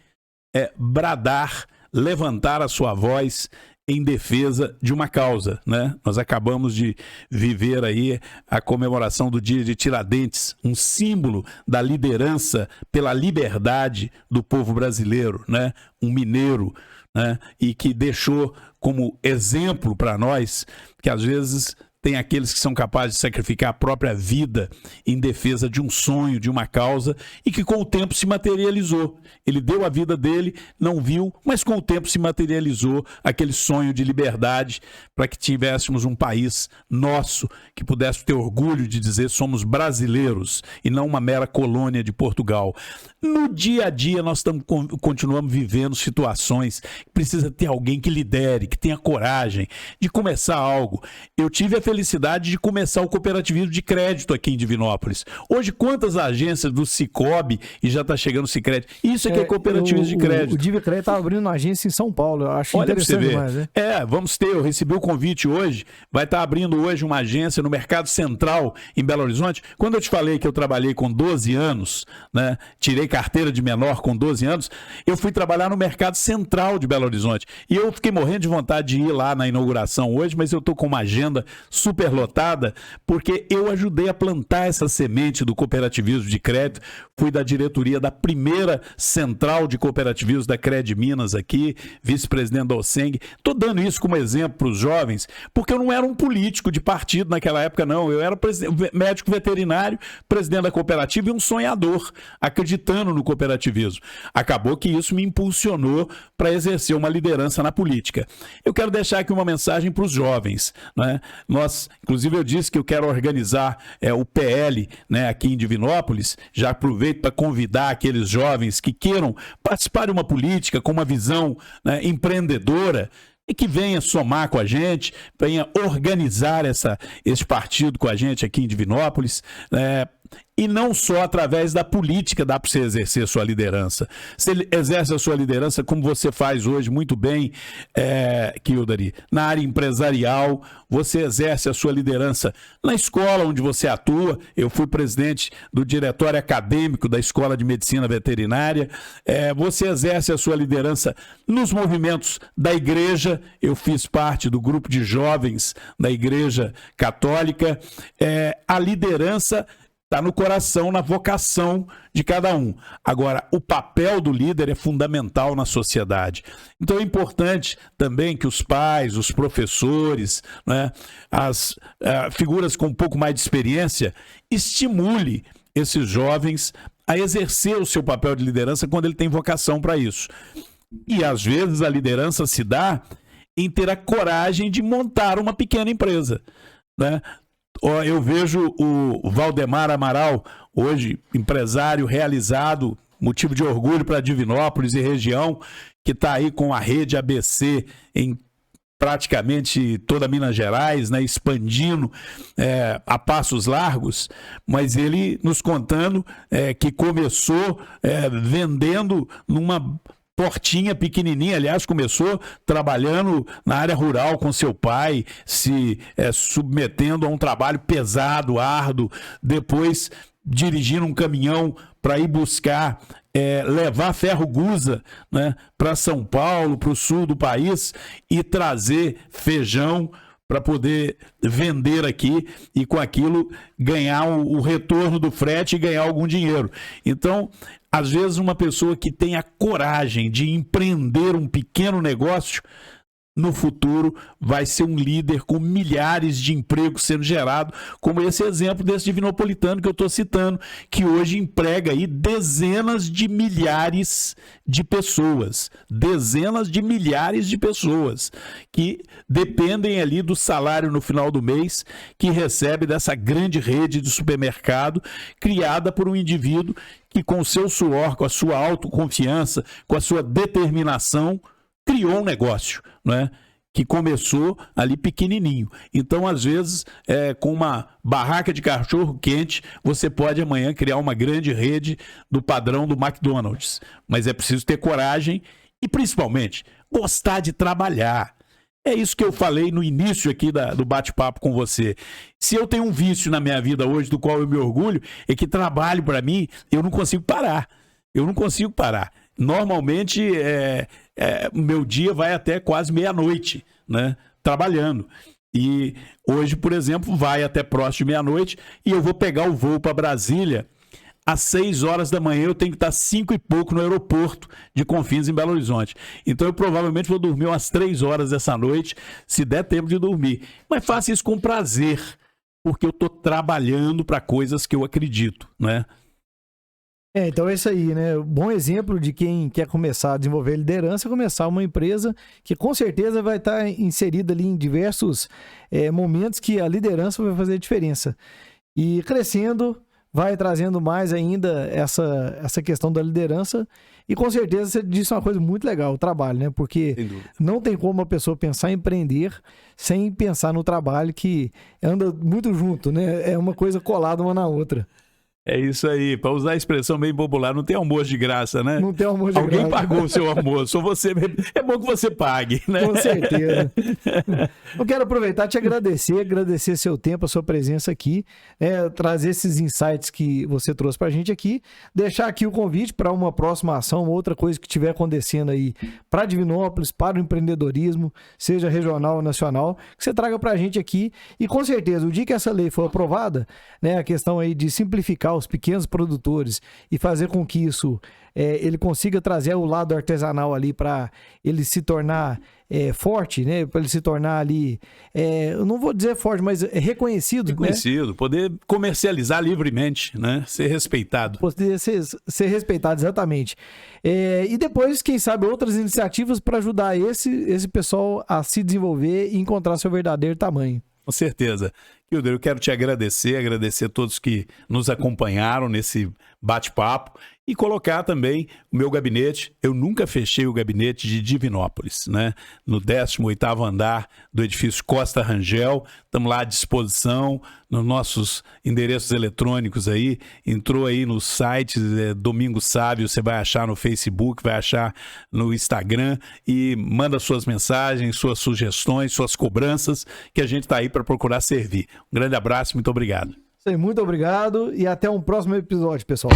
bradar, levantar a sua voz em defesa de uma causa, né? Nós acabamos de viver aí a comemoração do Dia de Tiradentes, um símbolo da liderança pela liberdade do povo brasileiro, né? Um mineiro, né? E que deixou como exemplo para nós que às vezes tem aqueles que são capazes de sacrificar a própria vida em defesa de um sonho, de uma causa, e que com o tempo se materializou. Ele deu a vida dele, não viu, mas com o tempo se materializou aquele sonho de liberdade para que tivéssemos um país nosso, que pudesse ter orgulho de dizer somos brasileiros e não uma mera colônia de Portugal. No dia a dia nós continuamos vivendo situações que precisa ter alguém que lidere, que tenha coragem de começar algo. Eu tive a felicidade de começar o cooperativismo de crédito aqui em Divinópolis. Hoje, quantas agências do Cicobi e já está chegando o Sicredi? Isso aqui é cooperativismo de crédito. O Divicred está abrindo uma agência em São Paulo, eu acho interessante demais, né? Vamos ter, eu recebi o convite hoje, vai estar abrindo hoje uma agência no Mercado Central em Belo Horizonte. Quando eu te falei que eu trabalhei com 12 anos, né, tirei carteira de menor com 12 anos, eu fui trabalhar no Mercado Central de Belo Horizonte. E eu fiquei morrendo de vontade de ir lá na inauguração hoje, mas eu estou com uma agenda super lotada, porque eu ajudei a plantar essa semente do cooperativismo de crédito. Fui da diretoria da primeira central de cooperativismo da Cred Minas aqui, vice-presidente da OSENG. Estou dando isso como exemplo para os jovens, porque eu não era um político de partido naquela época, não. Eu era médico veterinário, presidente da cooperativa e um sonhador, acreditando no cooperativismo. Acabou que isso me impulsionou para exercer uma liderança na política. Eu quero deixar aqui uma mensagem para os jovens, né? Inclusive eu disse que eu quero organizar o PL, né, aqui em Divinópolis. Já aproveito para convidar aqueles jovens que queiram participar de uma política com uma visão, né, empreendedora, e que venha somar com a gente, venha organizar esse partido com a gente aqui em Divinópolis, e não só através da política dá para você exercer sua liderança. Você exerce a sua liderança como você faz hoje muito bem, Kildare, na área empresarial. Você exerce a sua liderança na escola onde você atua. Eu fui presidente do diretório acadêmico da Escola de Medicina Veterinária. Você exerce a sua liderança nos movimentos da igreja. Eu fiz parte do grupo de jovens da Igreja Católica. A liderança está no coração, na vocação de cada um. Agora, o papel do líder é fundamental na sociedade. Então é importante também que os pais, os professores, né, as figuras com um pouco mais de experiência, estimule esses jovens a exercer o seu papel de liderança quando ele tem vocação para isso. E às vezes a liderança se dá em ter a coragem de montar uma pequena empresa, né? Eu vejo o Valdemar Amaral, hoje empresário realizado, motivo de orgulho para Divinópolis e região, que está aí com a rede ABC em praticamente toda Minas Gerais, né, expandindo a passos largos, mas ele nos contando que começou vendendo numa portinha pequenininha, aliás, começou trabalhando na área rural com seu pai, se submetendo a um trabalho pesado, árduo, depois dirigindo um caminhão para ir buscar, levar ferro gusa, né, para São Paulo, para o sul do país e trazer feijão para poder vender aqui e com aquilo ganhar o retorno do frete e ganhar algum dinheiro. Então, às vezes uma pessoa que tem a coragem de empreender um pequeno negócio, no futuro vai ser um líder com milhares de empregos sendo gerados, como esse exemplo desse divinopolitano que eu estou citando, que hoje emprega aí dezenas de milhares de pessoas, que dependem ali do salário no final do mês, que recebe dessa grande rede de supermercado, criada por um indivíduo que com o seu suor, com a sua autoconfiança, com a sua determinação, criou um negócio, né, que começou ali pequenininho. Então, às vezes, com uma barraca de cachorro-quente, você pode amanhã criar uma grande rede do padrão do McDonald's. Mas é preciso ter coragem e, principalmente, gostar de trabalhar. É isso que eu falei no início aqui do bate-papo com você. Se eu tenho um vício na minha vida hoje, do qual eu me orgulho, é que trabalho para mim, eu não consigo parar. Normalmente, meu dia vai até quase meia-noite, né, trabalhando. E hoje, por exemplo, vai até próximo de meia-noite e eu vou pegar o voo para Brasília às 6 horas da manhã. Eu tenho que estar 5 e pouco no aeroporto de Confins, em Belo Horizonte. Então, eu provavelmente vou dormir umas 3 horas dessa noite, se der tempo de dormir. Mas faço isso com prazer, porque eu estou trabalhando para coisas que eu acredito, né? Então é isso aí, né? Bom exemplo de quem quer começar a desenvolver liderança, começar uma empresa que com certeza vai estar inserida ali em diversos momentos que a liderança vai fazer a diferença. E crescendo, vai trazendo mais ainda essa questão da liderança. E com certeza você disse uma coisa muito legal, o trabalho, né? Porque não tem como a pessoa pensar em empreender sem pensar no trabalho, que anda muito junto, né? É uma coisa colada uma na outra. É isso aí, para usar a expressão bem popular, não tem almoço de graça, né? Não tem almoço de Alguém graça. pagou o seu almoço, ou você... É bom que você pague, né? Com certeza. Eu quero aproveitar e te agradecer seu tempo, a sua presença aqui, trazer esses insights que você trouxe pra gente aqui, deixar aqui o convite para uma próxima ação, outra coisa que estiver acontecendo aí para Divinópolis, para o empreendedorismo, seja regional ou nacional, que você traga pra gente aqui. E com certeza, o dia que essa lei for aprovada, né, a questão aí de simplificar os pequenos produtores e fazer com que isso ele consiga trazer o lado artesanal ali para ele se tornar forte, né? Para ele se tornar ali, eu não vou dizer forte, mas reconhecido. Reconhecido, né? Poder comercializar livremente, né? Ser respeitado. Poder ser respeitado, exatamente. E depois, quem sabe, outras iniciativas para ajudar esse pessoal a se desenvolver e encontrar seu verdadeiro tamanho. Com certeza. Hilder, eu quero te agradecer a todos que nos acompanharam nesse bate-papo e colocar também o meu gabinete. Eu nunca fechei o gabinete de Divinópolis, né? No 18º andar do edifício Costa Rangel. Estamos lá à disposição, nos nossos endereços eletrônicos aí. Entrou aí no site Domingo Sábio, você vai achar no Facebook, vai achar no Instagram e manda suas mensagens, suas sugestões, suas cobranças, que a gente está aí para procurar servir. Um grande abraço, muito obrigado. Muito obrigado e até um próximo episódio, pessoal.